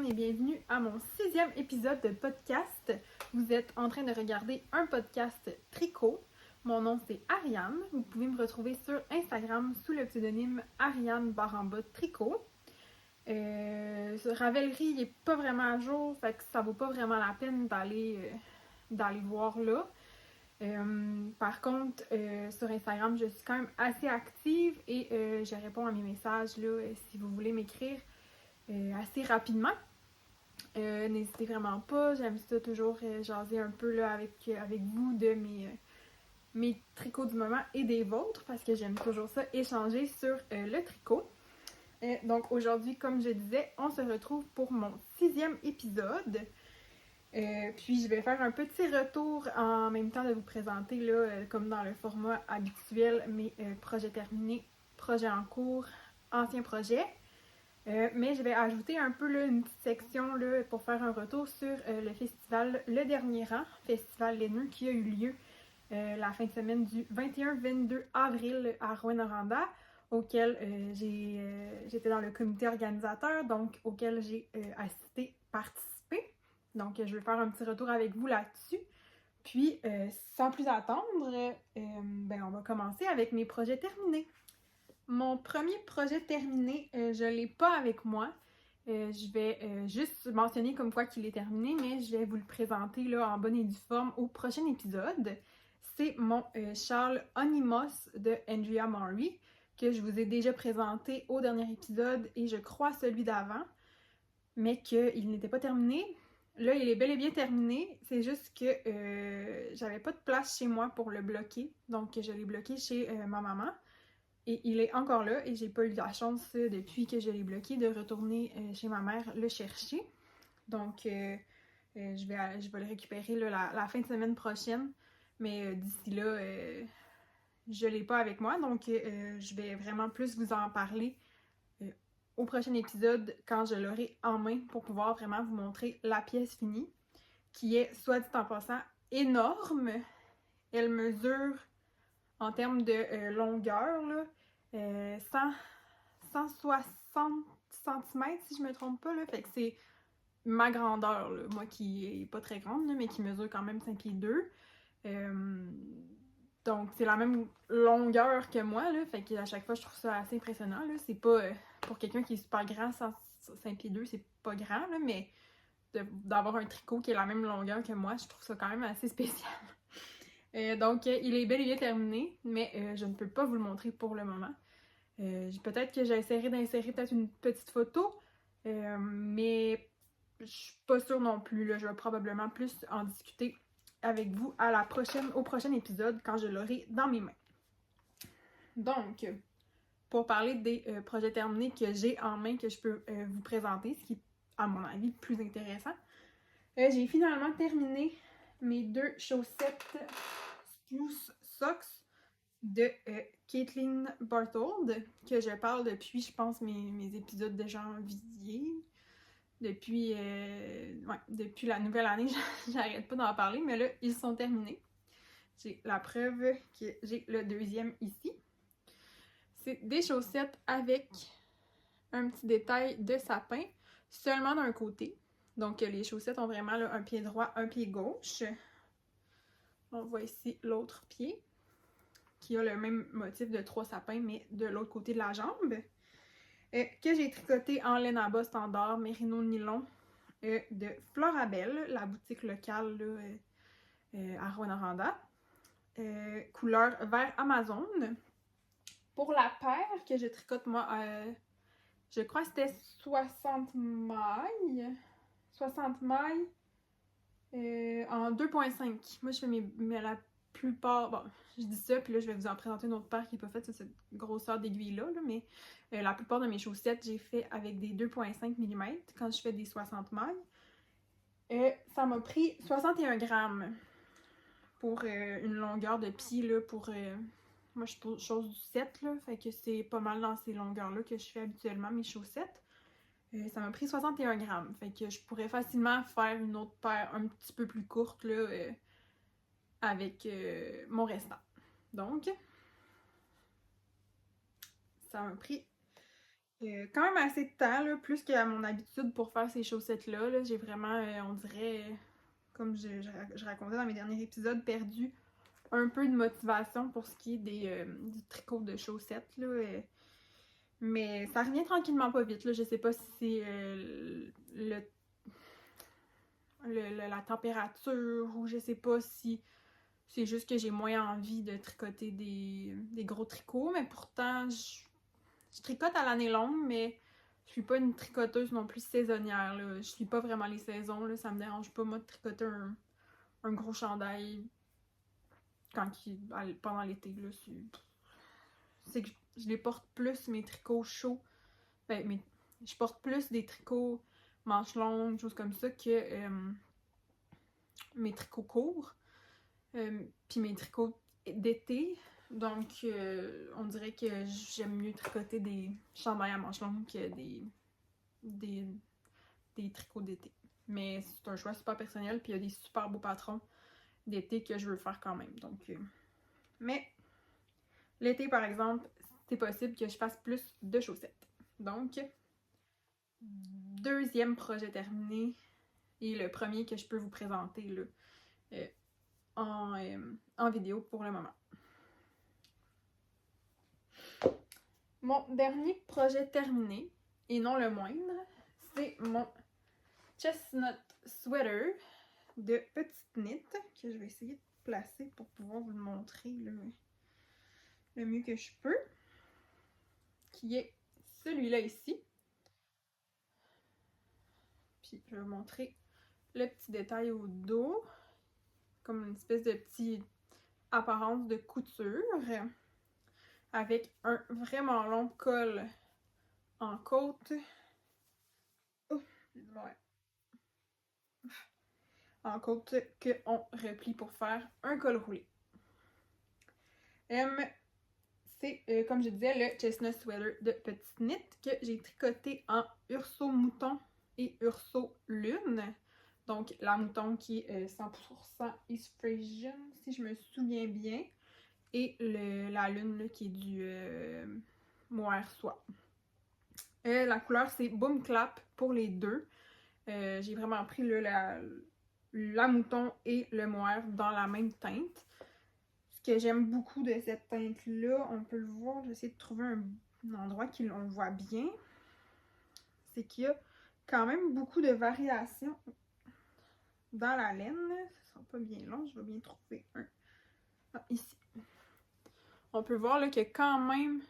monde et bienvenue à mon 6e épisode de podcast. Vous êtes en train de regarder un podcast tricot. Mon nom c'est Ariane. Vous pouvez me retrouver sur Instagram sous le pseudonyme Ariane_tricot. Ravelry il n'est pas vraiment à jour, fait que ça vaut pas vraiment la peine d'aller voir là. Par contre, sur Instagram, je suis quand même assez active et je réponds à mes messages là, si vous voulez m'écrire assez rapidement. N'hésitez vraiment pas, j'aime ça toujours jaser un peu là, avec vous de mes tricots du moment et des vôtres parce que j'aime toujours ça, échanger sur le tricot. Donc aujourd'hui, comme je disais, on se retrouve pour mon 6e épisode. Puis je vais faire un petit retour en même temps de vous présenter, là, comme dans le format habituel, mes projets terminés, projets en cours, anciens projets. Mais je vais ajouter un peu là, une petite section là, pour faire un retour sur le festival Le Dernier Rang, Festival laineux qui a eu lieu la fin de semaine du 21-22 avril à Rouyn-Noranda, auquel j'étais dans le comité organisateur, donc auquel j'ai assisté, participé. Donc je vais faire un petit retour avec vous là-dessus. Puis sans plus attendre, on va commencer avec mes projets terminés. Mon premier projet terminé, je ne l'ai pas avec moi. Je vais juste mentionner comme quoi qu'il est terminé, mais je vais vous le présenter là, en bonne et due forme au prochain épisode. C'est mon châle Onymos de Andrea Maury, que je vous ai déjà présenté au dernier épisode et je crois celui d'avant, mais qu'il n'était pas terminé. Là, il est bel et bien terminé, c'est juste que j'avais pas de place chez moi pour le bloquer, donc je l'ai bloqué chez ma maman. Et il est encore là et j'ai pas eu la chance depuis que je l'ai bloqué de retourner chez ma mère le chercher. Donc je vais le récupérer là, la fin de semaine prochaine. Mais d'ici là, je l'ai pas avec moi. Donc je vais vraiment plus vous en parler au prochain épisode quand je l'aurai en main pour pouvoir vraiment vous montrer la pièce finie. Qui est, soit dit en passant, énorme. Elle mesure en termes de longueur, là, 160 cm si je me trompe pas, là. Fait que c'est ma grandeur, là. Moi qui est pas très grande, là, mais qui mesure quand même 5 pieds 2. Donc c'est la même longueur que moi, là. Fait qu'à chaque fois je trouve ça assez impressionnant, là. C'est pas pour quelqu'un qui est super grand, 5 pieds 2, c'est pas grand, là, mais d'avoir un tricot qui est la même longueur que moi, je trouve ça quand même assez spécial. Donc, il est bel et bien terminé, mais je ne peux pas vous le montrer pour le moment. Peut-être que j'essaierai d'insérer peut-être une petite photo, mais je suis pas sûre non plus. Là. Je vais probablement plus en discuter avec vous au prochain épisode quand je l'aurai dans mes mains. Donc, pour parler des projets terminés que j'ai en main, que je peux vous présenter, ce qui est, à mon avis, plus intéressant, j'ai finalement terminé mes 2 chaussettes Spruce Socks de Caitlin Barthold, que je parle depuis, je pense, mes épisodes de janvier. Depuis la nouvelle année, j'arrête pas d'en parler, mais là, ils sont terminés. J'ai la preuve que j'ai le 2e ici. C'est des chaussettes avec un petit détail de sapin, seulement d'un côté. Donc, les chaussettes ont vraiment là, un pied droit, un pied gauche. On voit ici l'autre pied, qui a le même motif de 3 sapins, mais de l'autre côté de la jambe. Que j'ai tricoté en laine à bas standard, mérino nylon de Florabelle, la boutique locale là, à Rouyn-Noranda. Couleur vert Amazon. Pour la paire que je tricote, moi, je crois que c'était 60 mailles. 60 mailles en 2.5. Moi, je fais la plupart... Bon, je dis ça, puis là, je vais vous en présenter une autre paire qui n'est pas faite sur cette grosseur d'aiguille-là, là, mais la plupart de mes chaussettes, j'ai fait avec des 2.5 mm quand je fais des 60 mailles. Ça m'a pris 61 grammes pour une longueur de pied, là, pour... moi, je chose du 7, là, fait que c'est pas mal dans ces longueurs-là que je fais habituellement mes chaussettes. Ça m'a pris 61 grammes, fait que je pourrais facilement faire une autre paire un petit peu plus courte, là, avec mon restant. Donc, ça m'a pris quand même assez de temps, là, plus qu'à mon habitude pour faire ces chaussettes-là. Là. J'ai vraiment, on dirait, comme je racontais dans mes derniers épisodes, perdu un peu de motivation pour ce qui est du tricot de chaussettes. Là, mais ça revient tranquillement pas vite. Là. Je sais pas si c'est la température ou je sais pas si c'est juste que j'ai moins envie de tricoter des gros tricots. Mais pourtant, je tricote à l'année longue, mais je suis pas une tricoteuse non plus saisonnière. Là. Je suis pas vraiment les saisons. Là. Ça me dérange pas, moi, de tricoter un gros chandail pendant l'été. Là. C'est que je les porte plus, mes tricots chauds. Ben, je porte plus des tricots manches longues, choses comme ça, que mes tricots courts. Puis mes tricots d'été. Donc, on dirait que j'aime mieux tricoter des chandails à manches longues que des tricots d'été. Mais c'est un choix super personnel, puis il y a des super beaux patrons d'été que je veux faire quand même. Donc, mais l'été, par exemple, c'est possible que je fasse plus de chaussettes. Donc, deuxième projet terminé et le premier que je peux vous présenter là, en vidéo pour le moment. Mon dernier projet terminé, et non le moindre, c'est mon chestnut sweater de petite knit que je vais essayer de placer pour pouvoir vous le montrer le mieux que je peux, qui est celui-là ici. Puis je vais vous montrer le petit détail au dos, comme une espèce de petite apparence de couture, avec un vraiment long col en côte. Oh, ouais. En côte qu'on replie pour faire un col roulé. C'est, comme je disais, le chestnut sweater de petite knit que j'ai tricoté en urso mouton et urso lune. Donc, la mouton qui est 100% East Frisian, si je me souviens bien. Et la lune là, qui est du mohair soie. La couleur, c'est Boom Clap pour les deux. J'ai vraiment pris là, la mouton et le mohair dans la même teinte. Ce que j'aime beaucoup de cette teinte-là, on peut le voir, j'essaie de trouver un endroit qu'on le voit bien, c'est qu'il y a quand même beaucoup de variations dans la laine. Ça sera pas bien long, je vais bien trouver un. Ah, ici. On peut voir qu'il y a quand même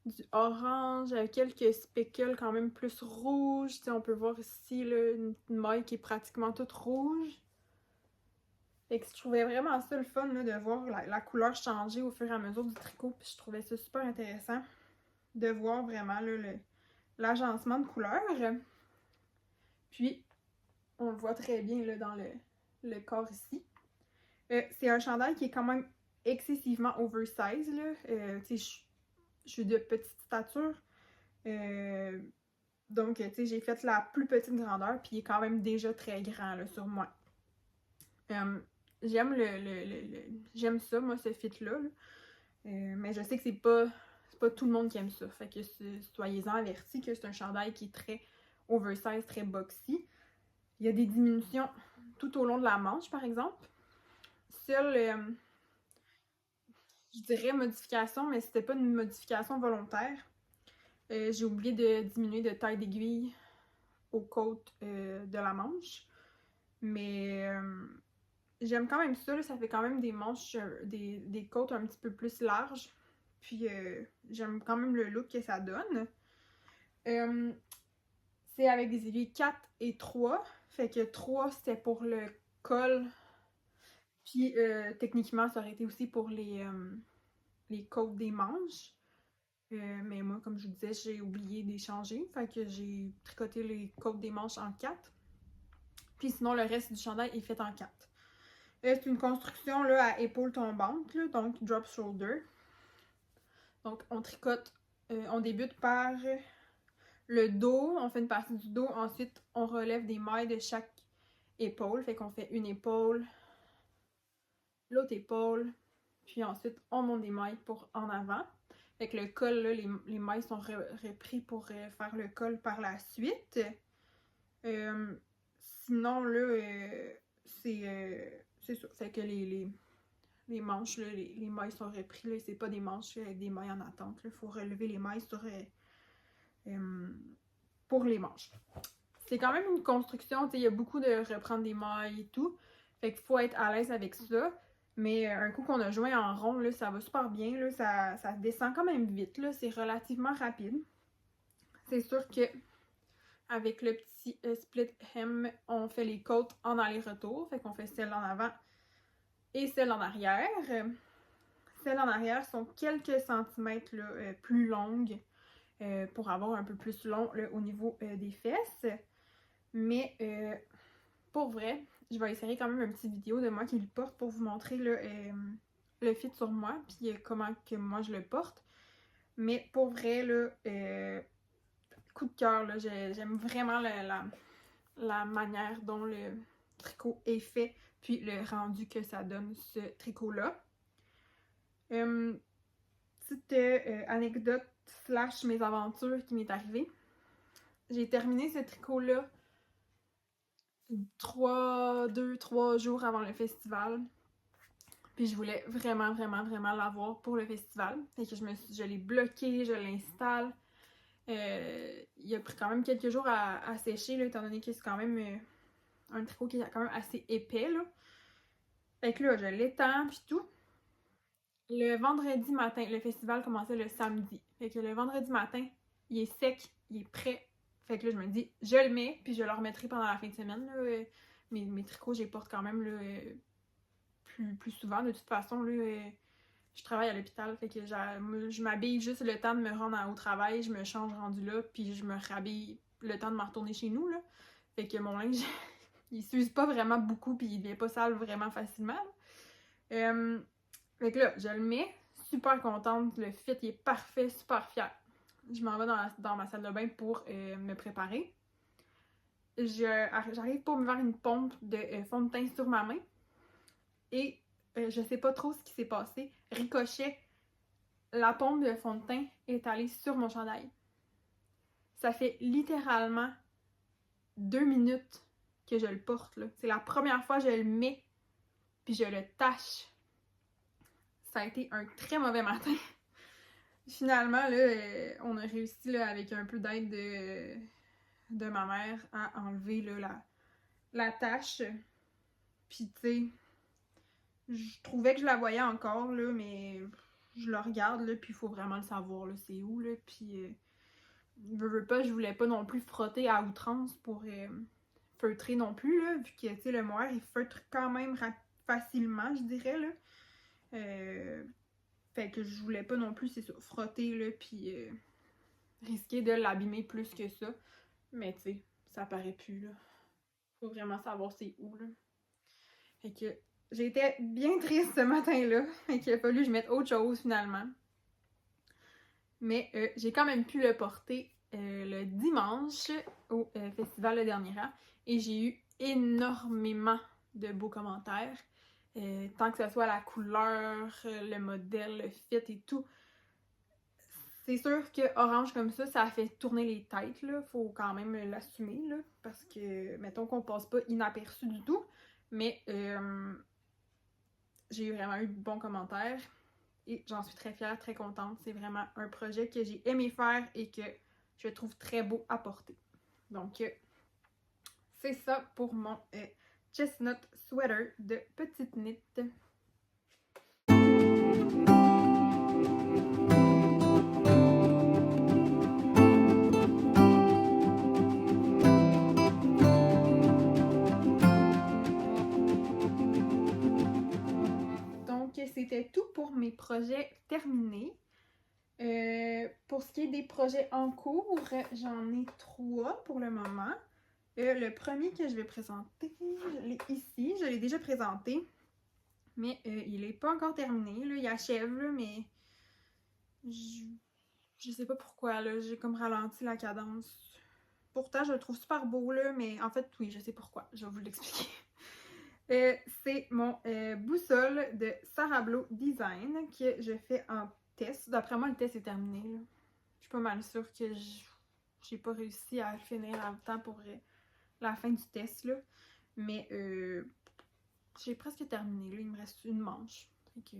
du orange avec quelques speckles quand même plus rouges. T'sais, on peut voir ici là, une maille qui est pratiquement toute rouge. Fait que je trouvais vraiment ça le fun là, de voir la couleur changer au fur et à mesure du tricot. Puis je trouvais ça super intéressant de voir vraiment l'agencement de couleurs. Puis, on le voit très bien là, dans le corps ici. C'est un chandail qui est quand même excessivement oversize. Je suis de petite stature. Donc, j'ai fait la plus petite grandeur. Puis, il est quand même déjà très grand là, sur moi. J'aime j'aime ça, moi, ce fit-là. Mais je sais que c'est pas tout le monde qui aime ça. Fait que soyez-en avertis que c'est un chandail qui est très oversize, très boxy. Il y a des diminutions tout au long de la manche, par exemple. Seule, je dirais modification, mais c'était pas une modification volontaire. J'ai oublié de diminuer de taille d'aiguille aux côtes de la manche. Mais j'aime quand même ça, là, ça fait quand même des manches, des côtes un petit peu plus larges. Puis j'aime quand même le look que ça donne. C'est avec des aiguilles 4 et 3. Fait que 3 c'était pour le col. Puis techniquement ça aurait été aussi pour les côtes des manches. Mais moi, comme je vous disais, j'ai oublié d'échanger. Fait que j'ai tricoté les côtes des manches en 4. Puis sinon, le reste du chandail est fait en 4. C'est une construction là, à épaules tombantes, là, donc drop shoulder. Donc on tricote, on débute par le dos, on fait une partie du dos, ensuite on relève des mailles de chaque épaule, fait qu'on fait une épaule, l'autre épaule, puis ensuite on monte des mailles pour en avant. Avec le col, là, les mailles sont repris pour faire le col par la suite. Sinon, là, c'est ça. Fait que les manches, là, les mailles sont repris. Là, c'est pas des manches avec des mailles en attente. Il faut relever les mailles pour les manches. C'est quand même une construction. Il y a beaucoup de reprendre des mailles et tout. Fait qu'il faut être à l'aise avec ça. Mais un coup qu'on a joint en rond, là, ça va super bien. Là, ça descend quand même vite. C'est relativement rapide. C'est sûr que avec le petit split hem, on fait les côtes en aller-retour. Fait qu'on fait celle en avant et celle en arrière. Celles en arrière sont quelques centimètres là, plus longues pour avoir un peu plus long là, au niveau des fesses. Mais pour vrai, je vais essayer quand même une petite vidéo de moi qui le porte pour vous montrer le fit sur moi, puis comment que moi je le porte. Mais pour vrai, là, coup de cœur, là, j'aime vraiment la manière dont le tricot est fait, puis le rendu que ça donne ce tricot-là. Petite anecdote / mes aventures qui m'est arrivée. J'ai terminé ce tricot-là 2-3 jours avant le festival. Puis je voulais vraiment, vraiment, vraiment l'avoir pour le festival. Fait que je l'ai bloqué, je l'installe. Il a pris quand même quelques jours à sécher, là, étant donné que c'est quand même un tricot qui est quand même assez épais, là. Fait que là, je l'étends, puis tout. Le vendredi matin, le festival commençait le samedi. Fait que le vendredi matin, il est sec, il est prêt. Fait que là, je me dis, je le mets, puis je le remettrai pendant la fin de semaine. Là. Mes tricots, je les porte quand même là, plus souvent. De toute façon, là, je travaille à l'hôpital, fait que je m'habille juste le temps de me rendre au travail, je me change rendu là, puis je me rhabille le temps de me retourner chez nous, là. Fait que mon linge, il s'use pas vraiment beaucoup, puis il devient pas sale vraiment facilement. Fait que là, je le mets, super contente, le fit il est parfait, super fière. Je m'en vais dans ma salle de bain pour me préparer. J'arrive pour me faire une pompe de fond de teint sur ma main. Et je sais pas trop ce qui s'est passé. Ricochet, la pompe de fond de teint est allée sur mon chandail. Ça fait littéralement 2 minutes que je le porte, là. C'est la première fois que je le mets, puis je le tâche. Ça a été un très mauvais matin. Finalement, là, on a réussi, là, avec un peu d'aide de ma mère, à enlever là, la tache. Puis, tu sais, je trouvais que je la voyais encore, là, mais je la regarde, là, puis il faut vraiment le savoir, là, c'est où, là. Puis, veux pas, je voulais pas non plus frotter à outrance pour feutrer non plus, là, vu que, tu sais, le mohair, il feutre quand même facilement, je dirais, là. Fait que je voulais pas non plus, c'est ça, frotter, là, puis risquer de l'abîmer plus que ça. Mais, tu sais, ça paraît plus, là. Faut vraiment savoir c'est où, là. Fait que j'étais bien triste ce matin-là. Fait qu'il a fallu que je mette autre chose, finalement. Mais j'ai quand même pu le porter le dimanche au festival Le Dernier Rang. Et j'ai eu énormément de beaux commentaires. Tant que ce soit la couleur, le modèle, le fit et tout. C'est sûr que orange comme ça a fait tourner les têtes, là. Faut quand même l'assumer, là. Parce que, mettons qu'on passe pas inaperçu du tout. Mais j'ai vraiment eu de bons commentaires. Et j'en suis très fière, très contente. C'est vraiment un projet que j'ai aimé faire et que je trouve très beau à porter. Donc, c'est ça pour mon chestnut sweater de petite knit. Donc, c'était tout pour mes projets terminés. Pour ce qui est des projets en cours, j'en ai 3 pour le moment. Le premier que je vais présenter, je l'ai ici. Je l'ai déjà présenté, mais il n'est pas encore terminé. Là, il achève, là, mais je sais pas pourquoi. J'ai comme ralenti la cadence. Pourtant, je le trouve super beau, là, mais en fait, oui, je sais pourquoi. Je vais vous l'expliquer. C'est mon boussole de Sarablo Design que je fais en test. D'après moi, le test est terminé, là. Je suis pas mal sûre que j'ai pas réussi à le finir en temps pour la fin du test, là. Mais j'ai presque terminé, là. Il me reste une manche. Fait que,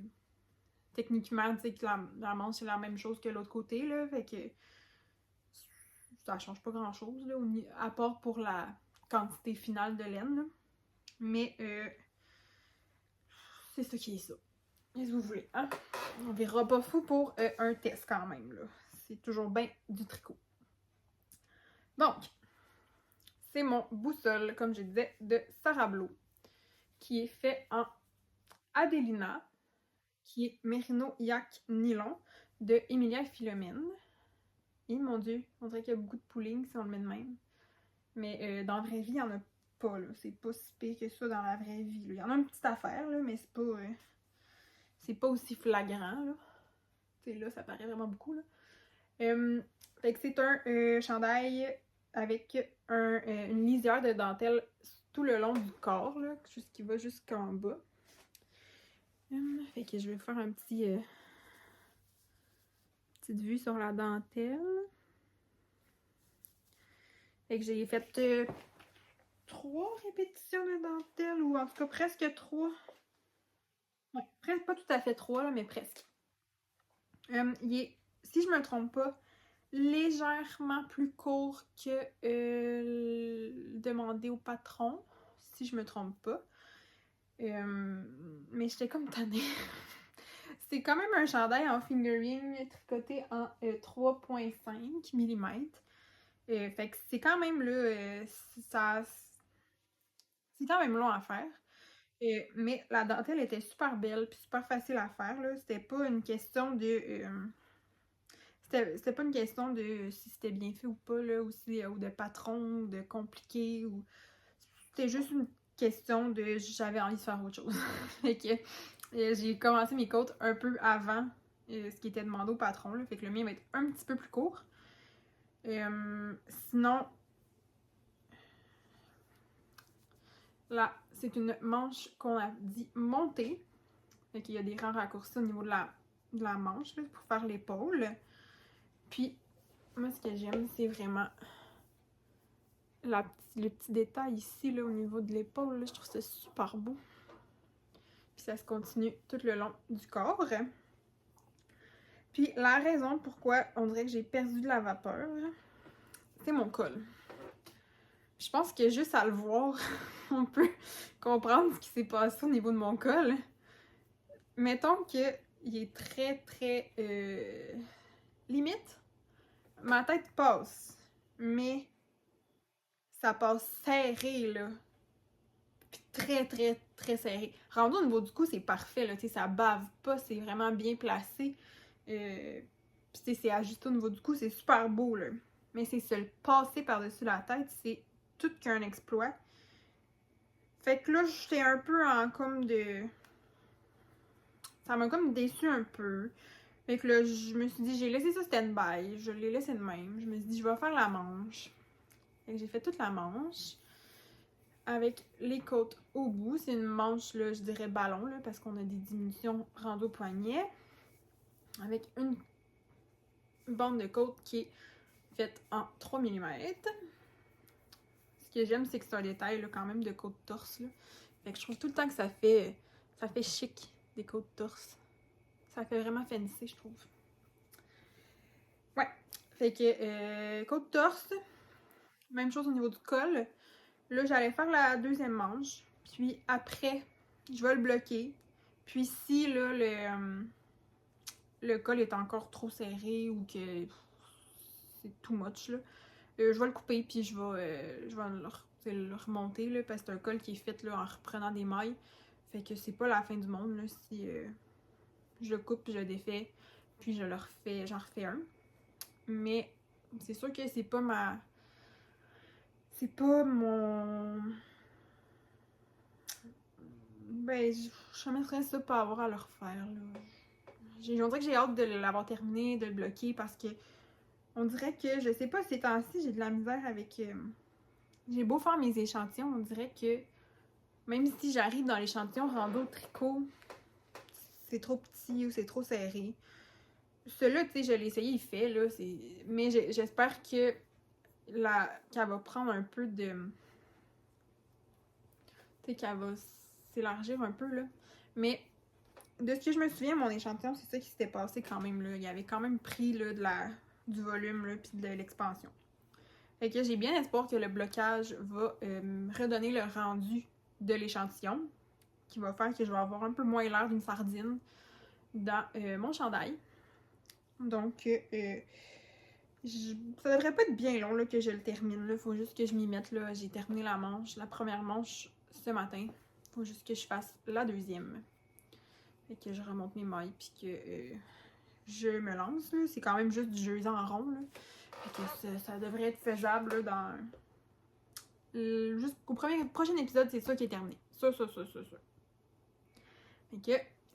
techniquement, tu sais que la manche, c'est la même chose que l'autre côté, là. Fait que ça change pas grand-chose, là, à part pour la quantité finale de laine, là. Mais c'est ça qui est ça. Qu'est-ce que vous voulez, hein? On verra pas fou pour un test quand même, là. C'est toujours bien du tricot. Donc, c'est mon boussole, comme je disais, de Sarah Blo, qui est fait en Adelina, qui est Merino Yak Nylon, de Emilia Philomène. Et mon Dieu, on dirait qu'il y a beaucoup de pooling si on le met de même. Mais dans la vraie vie, il n'y en a pas, là. C'est pas si pire que ça dans la vraie vie, là. Il y en a une petite affaire, là, mais c'est pas aussi flagrant, là. Tu sais, là, ça paraît vraiment beaucoup, là. Fait que c'est un chandail avec une lisière de dentelle tout le long du corps, là, qui va jusqu'en bas. Fait que je vais faire un petite vue sur la dentelle. Fait que j'ai fait 3 répétitions de dentelle, ou en tout cas presque 3. Ouais, presque pas tout à fait 3, là, mais presque. Il est, si je me trompe pas, légèrement plus court que demandé au patron, si je me trompe pas. Mais j'étais comme tannée. C'est quand même un chandail en fingering tricoté en 3,5 mm. Fait que c'est quand même là, c'est quand même long à faire. Mais la dentelle était super belle puis super facile à faire, là. C'était pas une question de c'était pas une question de si c'était bien fait ou pas, là, ou de patron, ou de compliqué, ou c'était juste une question de j'avais envie de faire autre chose. Fait que j'ai commencé mes côtes un peu avant ce qui était demandé au patron, là. Fait que le mien va être un petit peu plus court. Sinon, là, c'est une manche qu'on a dit montée. Fait qu'il y a des rangs raccourcis au niveau de la manche, là, pour faire l'épaule. Puis, moi, ce que j'aime, c'est vraiment le petit détail ici, là, au niveau de l'épaule. Je trouve ça super beau. Puis ça se continue tout le long du corps. Puis la raison pourquoi on dirait que j'ai perdu de la vapeur, c'est mon col. Je pense que juste à le voir, on peut comprendre ce qui s'est passé au niveau de mon col. Mettons qu'il est très, très limite. Ma tête passe, mais ça passe serré, là. Puis très, très, très serré. Rendu au niveau du cou, c'est parfait, là. Tu sais, ça bave pas, c'est vraiment bien placé. Puis c'est ajusté au niveau du cou, c'est super beau, là. Mais c'est se le passer par-dessus la tête, c'est tout qu'un exploit. Fait que là, j'étais un peu en comme de... Ça m'a comme déçu un peu. Fait que là, je me suis dit, j'ai laissé ça stand-by. Je l'ai laissé de même. Je me suis dit, je vais faire la manche. Fait que j'ai fait toute la manche. Avec les côtes au bout. C'est une manche, là, je dirais ballon, là, parce qu'on a des diminutions rendues au poignet. Avec une bande de côte qui est faite en 3 mm. Ce que j'aime, c'est que c'est un détail, là, quand même, de côte torse, là. Fait que je trouve tout le temps que ça fait chic, des côtes torse. Ça fait vraiment fancy, je trouve. Ouais. Fait que côte torse. Même chose au niveau du col. Là, j'allais faire la deuxième manche. Puis après, je vais le bloquer. Puis si là, le col est encore trop serré ou que c'est too much, là, je vais le couper. Puis je vais le remonter, là, parce que c'est un col qui est fait là, en reprenant des mailles. Fait que c'est pas la fin du monde, là, si je le coupe puis je le défais. Puis j'en refais un. Mais c'est sûr que c'est pas c'est pas mon... Ben, je mettrais ça pas avoir à le refaire, là. On dirait que j'ai hâte de l'avoir terminé, de le bloquer, parce que on dirait que, je sais pas, ces temps-ci, j'ai de la misère avec... j'ai beau faire mes échantillons, on dirait que même si j'arrive dans l'échantillon rando tricot, c'est trop petit ou c'est trop serré. celui-là, tu sais, je l'ai essayé, il fait, là, mais j'espère que qu'elle va prendre un peu de... Tu sais, qu'elle va s'élargir un peu, là. Mais de ce que je me souviens, mon échantillon, c'est ça qui s'était passé quand même, là. Il avait quand même pris, là, du volume, là, puis de l'expansion. Fait que j'ai bien espoir que le blocage va redonner le rendu de l'échantillon, qui va faire que je vais avoir un peu moins l'air d'une sardine dans mon chandail. Donc, ça devrait pas être bien long là, que je le termine. Il faut juste que je m'y mette. J'ai terminé la première manche ce matin. Faut juste que je fasse la deuxième. Fait que je remonte mes mailles puis que je me lance. C'est quand même juste du jersey en rond. Là. Fait que ça devrait être faisable là, dans... Jusqu'au prochain épisode, c'est ça qui est terminé. Ça. Fait que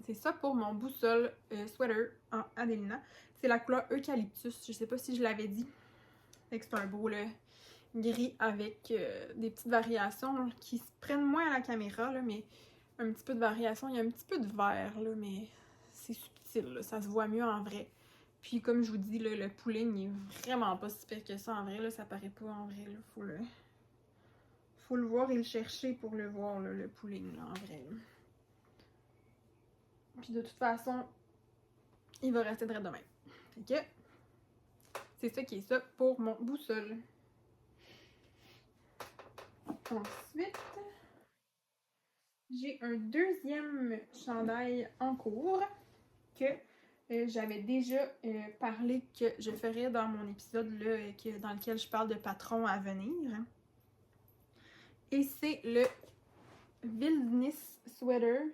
c'est ça pour mon boussole sweater en Adelina. C'est la couleur Eucalyptus. Je sais pas si je l'avais dit. Fait que c'est un beau là, gris avec des petites variations qui se prennent moins à la caméra, là, mais un petit peu de variation. Il y a un petit peu de vert, là, mais c'est subtil. Là, ça se voit mieux en vrai. Puis comme je vous dis, là, le pooling il est vraiment pas si pire que ça en vrai. Là, ça paraît pas en vrai. Là, faut le voir et le chercher pour le voir, là, le pooling là, en vrai. Là. Puis de toute façon, il va rester très de même. Fait que c'est ça qui est ça pour mon boussole. Ensuite, j'ai un deuxième chandail en cours que j'avais déjà parlé que je ferais dans mon épisode là, dans lequel je parle de patrons à venir. Et c'est le Wildnis Sweater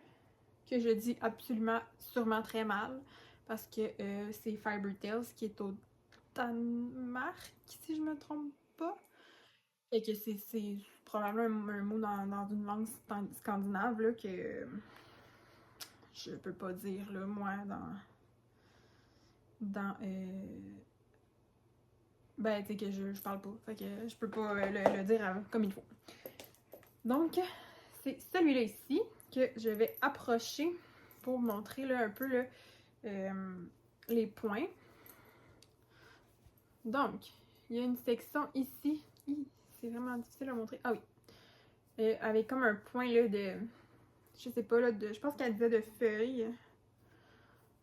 que je dis absolument sûrement très mal parce que c'est Fiber Tales qui est au Danemark, si je me trompe pas. Et que c'est probablement un mot dans une langue scandinave là, que je peux pas dire là, moi dans ben tu sais que je parle pas. Fait que je peux pas le dire comme il faut. Donc c'est celui-là ici que je vais approcher pour montrer là, un peu là, les points. Donc, il y a une section ici. C'est vraiment difficile à montrer. Ah oui. Avec comme un point là de... Je sais pas là, je pense qu'elle disait de feuilles.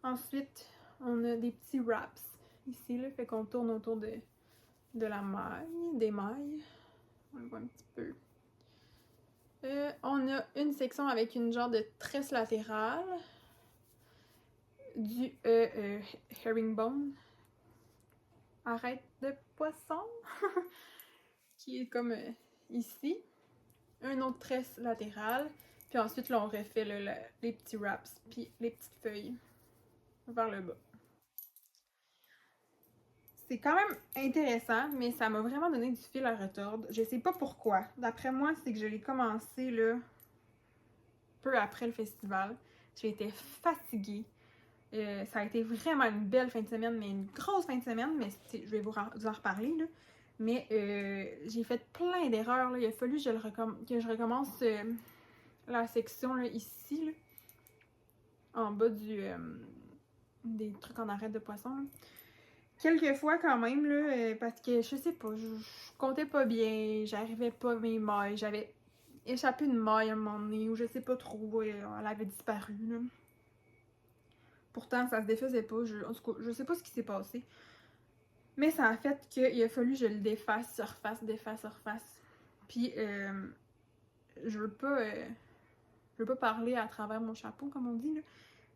Ensuite, on a des petits wraps ici là. Fait qu'on tourne autour de la maille, des mailles. On le voit un petit peu. On a une section avec une genre de tresse latérale. Du herringbone. Arrête de poisson. Qui est comme ici. Un autre tresse latérale. Puis ensuite, là, on refait là, les petits wraps. Puis les petites feuilles vers le bas. C'est quand même intéressant, mais ça m'a vraiment donné du fil à retordre. Je sais pas pourquoi. D'après moi, c'est que je l'ai commencé là, peu après le festival. J'étais fatiguée. Ça a été vraiment une belle fin de semaine, mais une grosse fin de semaine, mais je vais vous en reparler. Là. Mais j'ai fait plein d'erreurs. Là. Il a fallu que je recommence la section là, ici, là, en bas des trucs en arête de poisson. Là. Quelques fois quand même, là, parce que je sais pas, je comptais pas bien, j'arrivais pas à mes mailles, j'avais échappé une maille à un moment donné, ou je sais pas trop, elle avait disparu. Là. Pourtant, ça se défaisait pas, en tout cas, je sais pas ce qui s'est passé. Mais ça a fait qu'il a fallu que je le défasse, défasse. Puis, je veux pas parler à travers mon chapeau, comme on dit, là.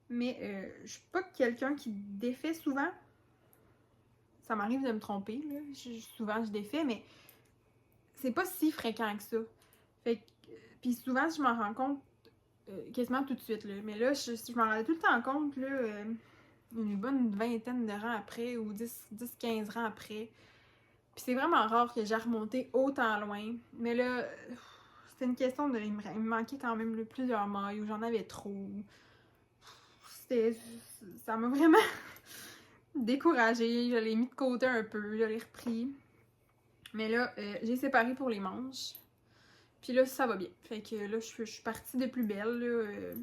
Mais je suis pas quelqu'un qui défait souvent. Ça m'arrive de me tromper, là. Souvent, je défais, mais c'est pas si fréquent que ça. Fait que, puis souvent, je m'en rends compte quasiment tout de suite, là. Mais là, je m'en rendais tout le temps compte, là, une bonne vingtaine de rangs après, ou 10-15 rangs après. Puis c'est vraiment rare que j'ai remonté autant loin. Mais là, c'était une question de... Il me manquait quand même là, plusieurs mailles, ou j'en avais trop. Ça m'a vraiment découragée. Je l'ai mis de côté un peu, je l'ai repris. Mais là, j'ai séparé pour les manches. Puis là, ça va bien. Fait que là, je suis partie de plus belle. Là,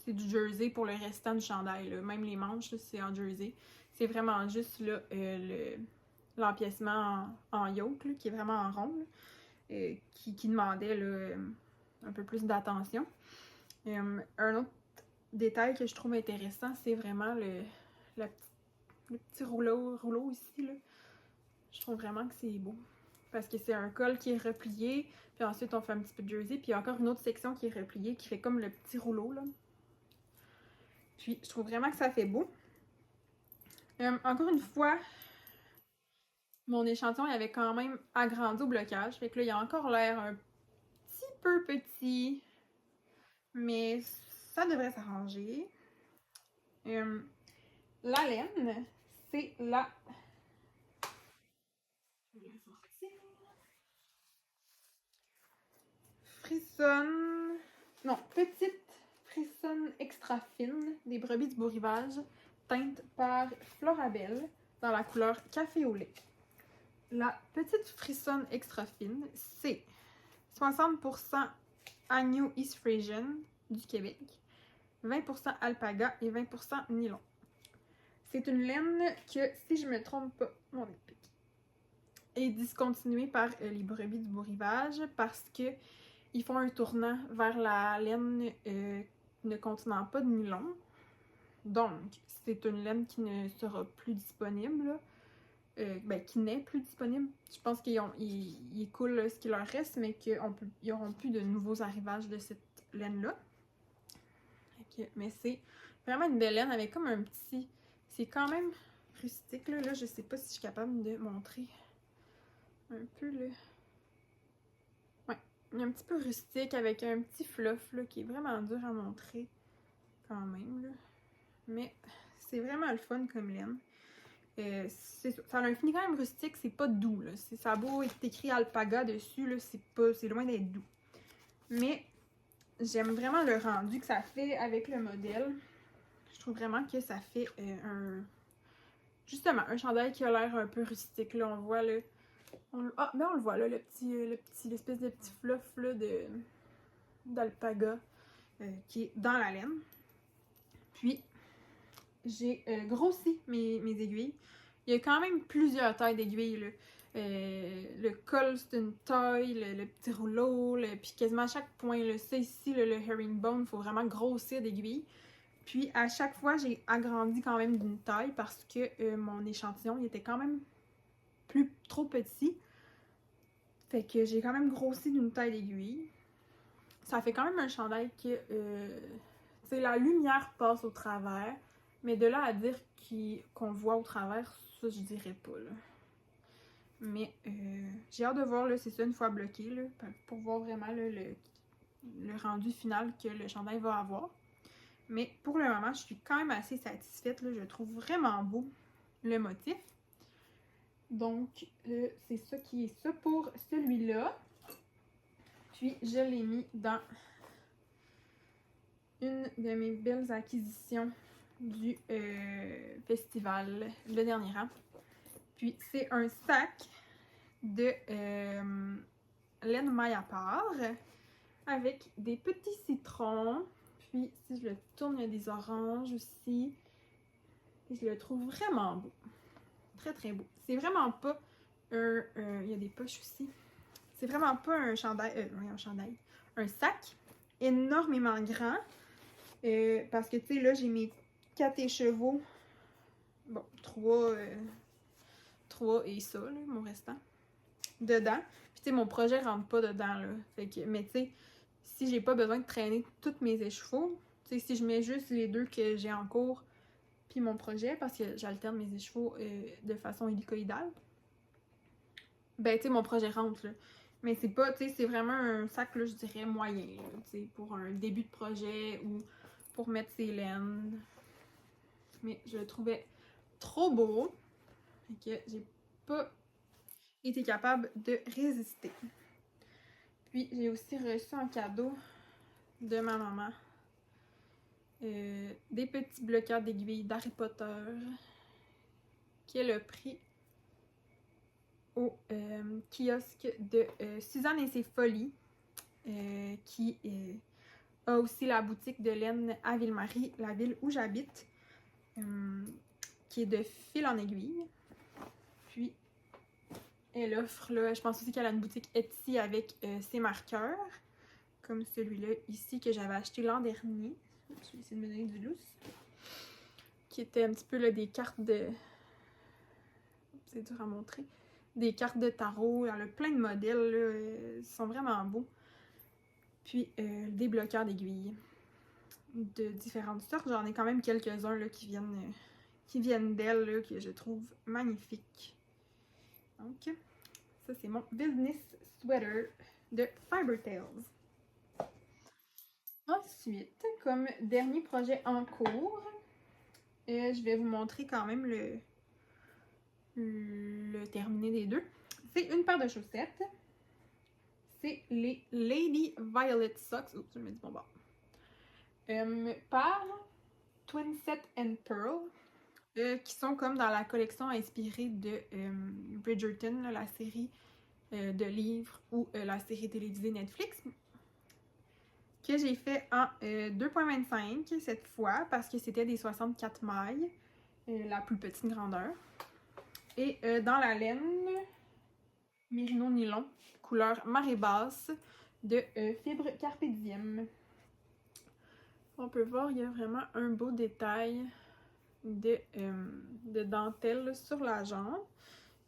c'est du jersey pour le restant du chandail, là. Même les manches, c'est en jersey. C'est vraiment juste là, l'empiècement en yoke, là, qui est vraiment en rond, qui demandait là, un peu plus d'attention. Un autre détail que je trouve intéressant, c'est vraiment le petit rouleau ici, là. Je trouve vraiment que c'est beau. Parce que c'est un col qui est replié, puis ensuite on fait un petit peu de jersey, puis il y a encore une autre section qui est repliée, qui fait comme le petit rouleau, là. Puis je trouve vraiment que ça fait beau. Encore une fois, mon échantillon il avait quand même agrandi au blocage. Fait que là, il a encore l'air un petit peu petit, mais ça devrait s'arranger. La laine, c'est la frissonne. Non, petite frissonne extra fine des brebis du beau rivage, teinte par Florabelle dans la couleur café au lait. La petite frissonne extra fine, c'est 60% Agnew East Frisian du Québec, 20% alpaga et 20% nylon. C'est une laine que, si je me trompe pas, mon épique, est discontinuée par les brebis du beau rivage parce que ils font un tournant vers la laine ne contenant pas de nylon. Donc, c'est une laine qui ne sera plus disponible. Qui n'est plus disponible. Je pense qu'ils écoulent ce qu'il leur reste, mais qu'ils n'auront plus de nouveaux arrivages de cette laine-là. Mais c'est vraiment une belle laine avec comme un petit... C'est quand même rustique, là. Là, je sais pas si je suis capable de montrer un peu le... Ouais, un petit peu rustique avec un petit fluff, là, qui est vraiment dur à montrer quand même, là. Mais c'est vraiment le fun comme laine. Ça a un fini quand même rustique, c'est pas doux, là. Ça a beau être écrit alpaga dessus, là, c'est loin d'être doux. Mais j'aime vraiment le rendu que ça fait avec le modèle. Je trouve vraiment que ça fait justement, un chandail qui a l'air un peu rustique, là. On voit, là... on le voit, là, l'espèce de petit fluff, là, d'alpaga qui est dans la laine. Puis, j'ai grossi mes aiguilles. Il y a quand même plusieurs tailles d'aiguilles, là. Le col, c'est une taille, le petit rouleau, puis quasiment à chaque point, là, ça ici, là, le herringbone, il faut vraiment grossir d'aiguilles. Puis à chaque fois, j'ai agrandi quand même d'une taille parce que mon échantillon, il était quand même trop petit. Fait que j'ai quand même grossi d'une taille d'aiguille. Ça fait quand même un chandail que, tu sais, la lumière passe au travers, mais de là à dire qu'on voit au travers, ça, je dirais pas, là. Mais j'ai hâte de voir, là, c'est ça, une fois bloqué, là, pour voir vraiment là, le rendu final que le chandail va avoir. Mais pour le moment, je suis quand même assez satisfaite, là. Je trouve vraiment beau le motif. Donc, c'est ça qui est ça pour celui-là. Puis, je l'ai mis dans une de mes belles acquisitions du festival, le dernier rang. Puis, c'est un sac de laine maille à part avec des petits citrons. Puis, si je le tourne, il y a des oranges aussi. Et je le trouve vraiment beau. Très, très beau. C'est vraiment pas un... il y a des poches aussi. C'est vraiment pas un chandail... un sac énormément grand. Parce que, tu sais, là, j'ai mes 4 écheveaux. Bon, 3 et ça, là, mon restant. Dedans. Puis, tu sais, mon projet rentre pas dedans, là. Fait que, mais, tu sais, si j'ai pas besoin de traîner tous mes écheveaux, tu sais, si je mets juste les 2 que j'ai en cours, puis mon projet, parce que j'alterne mes écheveaux de façon hélicoïdale, ben, tu sais, mon projet rentre, là. Mais c'est pas, tu sais, c'est vraiment un sac, là, je dirais, moyen, tu sais, pour un début de projet ou pour mettre ses laines. Mais je le trouvais trop beau. Fait que j'ai pas été capable de résister. Puis, j'ai aussi reçu en cadeau de ma maman des petits bloqueurs d'aiguilles d'Harry Potter qui est le prix au kiosque de Suzanne et ses folies qui a aussi la boutique de laine à Ville-Marie, la ville où j'habite, qui est de fil en aiguille. Puis, elle offre, là, je pense aussi qu'elle a une boutique Etsy avec ses marqueurs, comme celui-là ici que j'avais acheté l'an dernier. Je vais essayer de me donner du lousse. Qui était un petit peu là, des cartes de... C'est dur à montrer. Des cartes de tarot. Elle a plein de modèles, là. Ils sont vraiment beaux. Puis, des bloqueurs d'aiguilles de différentes sortes. J'en ai quand même quelques-uns là, qui viennent d'elle, là, que je trouve magnifiques. Donc, ça, c'est mon business sweater de Fiber Tales. Ensuite, comme dernier projet en cours, je vais vous montrer quand même le terminé des deux. C'est une paire de chaussettes. C'est les Lady Violet Socks. Oups, je me dis bon bord. Par Twinset and Pearl. Qui sont comme dans la collection inspirée de Bridgerton, là, la série de livres ou la série télévisée Netflix, que j'ai fait en 2.25 cette fois, parce que c'était des 64 mailles, la plus petite grandeur. Et dans la laine Merino Nylon, couleur marée basse, de fibre Carpe Diem. On peut voir, il y a vraiment un beau détail de dentelle sur la jambe.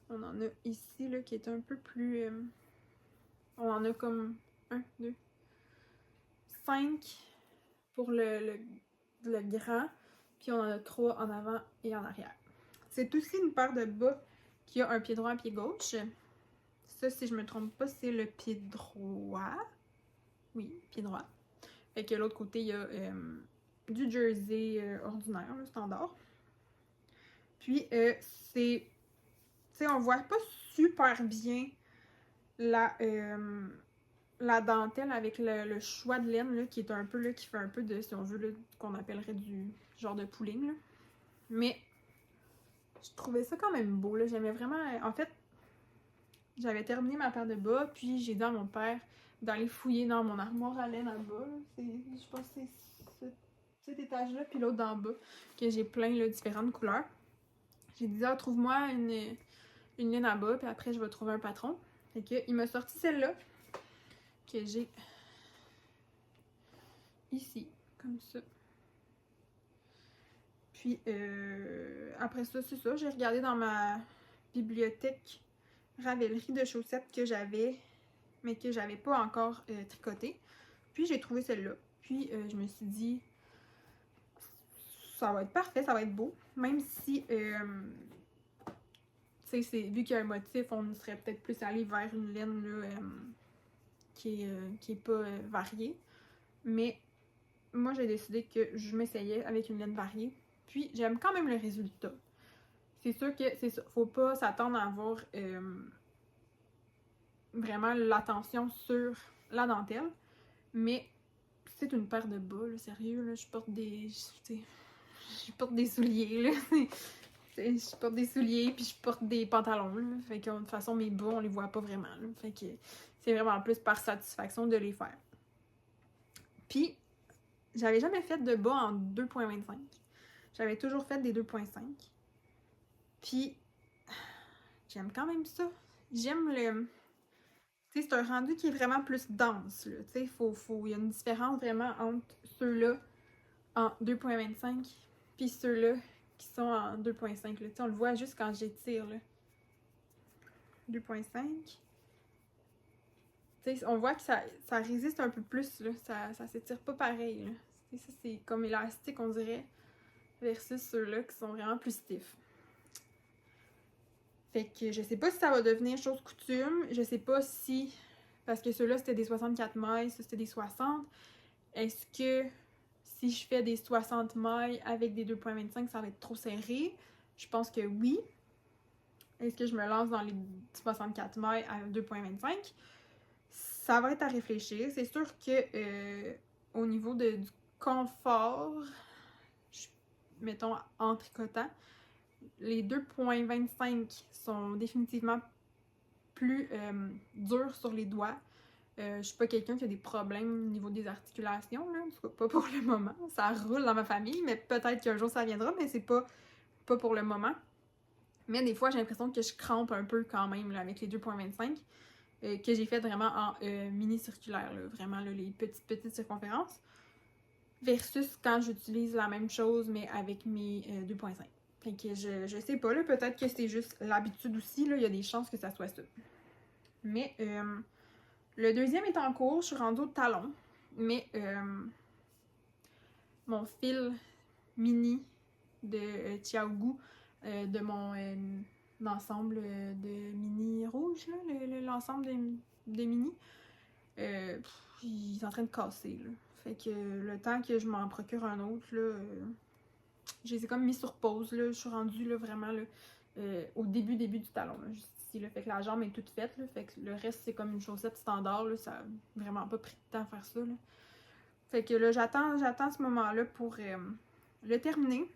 On en a ici là, qui est un peu plus... on en a comme 1, 2, 5 pour le grand, puis on en a 3 en avant et en arrière. C'est aussi une paire de bas qui a un pied droit et un pied gauche. Ça, si je me trompe pas, c'est le pied droit. Oui, pied droit. Fait que l'autre côté, il y a du jersey ordinaire, le standard. Puis, c'est... Tu sais, on voit pas super bien la dentelle avec le choix de laine, là, qui est un peu, là, qui fait un peu de, si on veut, qu'on appellerait du genre de pooling, là. Mais, je trouvais ça quand même beau, là. J'aimais vraiment... En fait, j'avais terminé ma paire de bas, puis j'ai dit à mon père d'aller fouiller dans mon armoire à laine en bas. Je pense que c'est cet étage-là, puis l'autre d'en bas, que j'ai plein de différentes couleurs. J'ai dit, ah, trouve-moi une laine à bas, puis après, je vais trouver un patron. Fait que, il m'a sorti celle-là, que j'ai ici, comme ça. Puis, après ça, c'est ça. J'ai regardé dans ma bibliothèque Ravelry de chaussettes que j'avais, mais que j'avais pas encore tricoté. Puis, j'ai trouvé celle-là. Puis, je me suis dit, ça va être parfait, ça va être beau. Même si, tu sais, vu qu'il y a un motif, on serait peut-être plus allé vers une laine là, qui est pas variée. Mais moi, j'ai décidé que je m'essayais avec une laine variée. Puis, j'aime quand même le résultat. C'est sûr que c'est ça. Faut pas s'attendre à avoir vraiment l'attention sur la dentelle. Mais c'est une paire de bas, là, sérieux. Là, je porte des souliers. Là. Je porte des souliers puis je porte des pantalons. Là. Fait que de toute façon, mes bas, on les voit pas vraiment. Là. Fait que c'est vraiment plus par satisfaction de les faire. Puis, j'avais jamais fait de bas en 2.25. J'avais toujours fait des 2.5. Puis, j'aime quand même ça. J'aime le... Tu sais, c'est un rendu qui est vraiment plus dense, là. Tu sais, il y a une différence vraiment entre ceux-là en 2.25 puis ceux-là qui sont en 2.5, là. Tu sais, on le voit juste quand j'étire, là. 2.5. Tu sais, on voit que ça résiste un peu plus, là. Ça s'étire pas pareil, là. Tu sais, ça, c'est comme élastique, on dirait, versus ceux-là qui sont vraiment plus stiff. Fait que je sais pas si ça va devenir chose coutume. Je sais pas si... Parce que ceux-là, c'était des 64 mailles, ça, c'était des 60. Est-ce que si je fais des 60 mailles avec des 2.25, ça va être trop serré? Je pense que oui. Est-ce que je me lance dans les 64 mailles à 2.25? Ça va être à réfléchir. C'est sûr que au niveau du confort, mettons en tricotant, les 2.25 sont définitivement plus durs sur les doigts. Je suis pas quelqu'un qui a des problèmes au niveau des articulations, là, en tout cas pas pour le moment. Ça roule dans ma famille, mais peut-être qu'un jour ça viendra, mais c'est pas pour le moment. Mais des fois, j'ai l'impression que je crampe un peu quand même là, avec les 2.25 que j'ai fait vraiment en mini circulaire, là, vraiment là, les petites circonférences, versus quand j'utilise la même chose mais avec mes 2.5. Fait que je sais pas, là, peut-être que c'est juste l'habitude aussi, là, il y a des chances que ça soit ça. Mais le deuxième est en cours, je suis rendue au talon, mais mon fil mini de Tiaogu, de mon ensemble de mini rouge, l'ensemble des mini, il est en train de casser, là. Fait que le temps que je m'en procure un autre, là, je les ai comme mis sur pause, là. Je suis rendue, là, vraiment, là, au début du talon, là, juste ici, là. Fait que la jambe est toute faite, là. Fait que le reste, c'est comme une chaussette standard, là. Ça a vraiment pas pris de temps à faire ça, là. Fait que là, j'attends ce moment-là pour le terminer.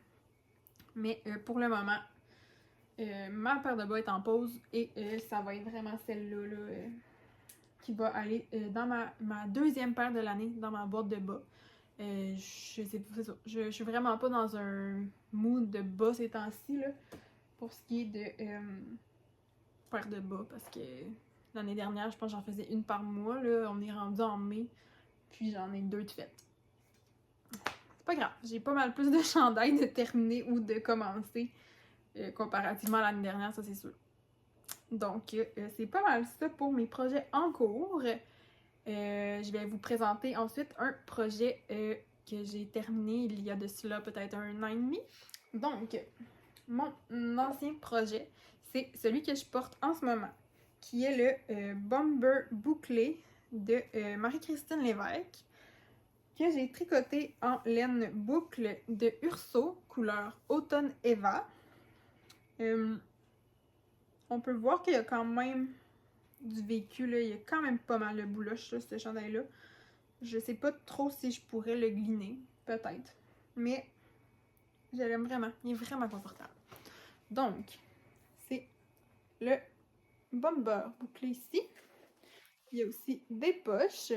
Mais pour le moment, ma paire de bas est en pause et ça va être vraiment celle-là là, qui va aller dans ma deuxième paire de l'année, dans ma boîte de bas. Je sais pas, c'est ça. Je suis vraiment pas dans un mood de bas ces temps-ci, là, pour ce qui est de paire de bas, parce que l'année dernière, je pense que j'en faisais une par mois, là, on est rendu en mai, puis j'en ai 2 de faites. C'est pas grave, j'ai pas mal plus de chandails de terminer ou de commencer comparativement à l'année dernière, ça c'est sûr. Donc, c'est pas mal ça pour mes projets en cours. Je vais vous présenter ensuite un projet que j'ai terminé il y a de cela peut-être 1 an et demi. Donc, mon ancien projet, c'est celui que je porte en ce moment, qui est le Bomber bouclé de Marie-Christine Lévesque, que j'ai tricoté en laine boucle de Urso, couleur Automne Eva. On peut voir qu'il y a quand même du vécu, là. Il y a quand même pas mal de bouloche, là, ce chandail-là. Je sais pas trop si je pourrais le gliner, peut-être. Mais je l'aime vraiment. Il est vraiment confortable. Donc, c'est le bomber bouclé ici. Il y a aussi des poches.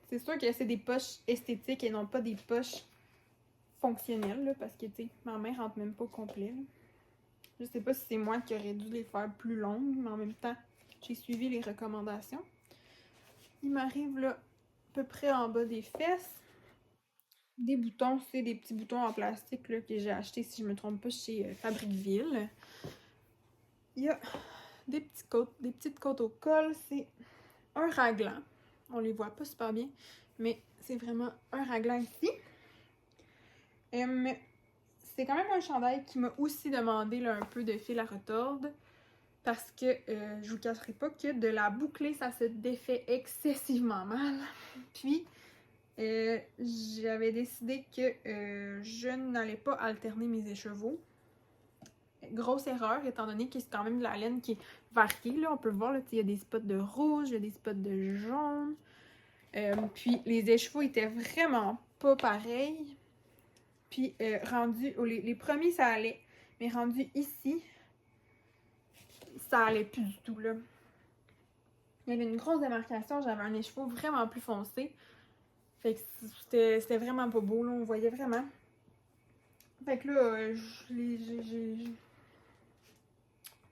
C'est sûr que c'est des poches esthétiques et non pas des poches fonctionnelles, là, parce que, tu sais, ma main rentre même pas au complet, là. Je sais pas si c'est moi qui aurais dû les faire plus longues, mais en même temps, j'ai suivi les recommandations. Il m'arrive là, à peu près en bas des fesses. Des boutons, c'est des petits boutons en plastique là, que j'ai acheté, si je me trompe pas, chez Fabricville. Il y a des petites côtes au col. C'est un raglan. On les voit pas super bien, mais c'est vraiment un raglan ici. C'est quand même un chandail qui m'a aussi demandé là, un peu de fil à retordre. Parce que je vous cacherai pas que de la boucler, ça se défait excessivement mal. Puis, j'avais décidé que je n'allais pas alterner mes écheveaux. Grosse erreur, étant donné que c'est quand même de la laine qui est variée. Là. On peut voir, il y a des spots de rouge, il y a des spots de jaune. Puis, les écheveaux étaient vraiment pas pareils. Puis, les premiers, ça allait. Mais rendu ici, ça allait plus du tout, là. Il y avait une grosse démarcation, j'avais un écheveau vraiment plus foncé. Fait que c'était vraiment pas beau, là, on voyait vraiment. Fait que là,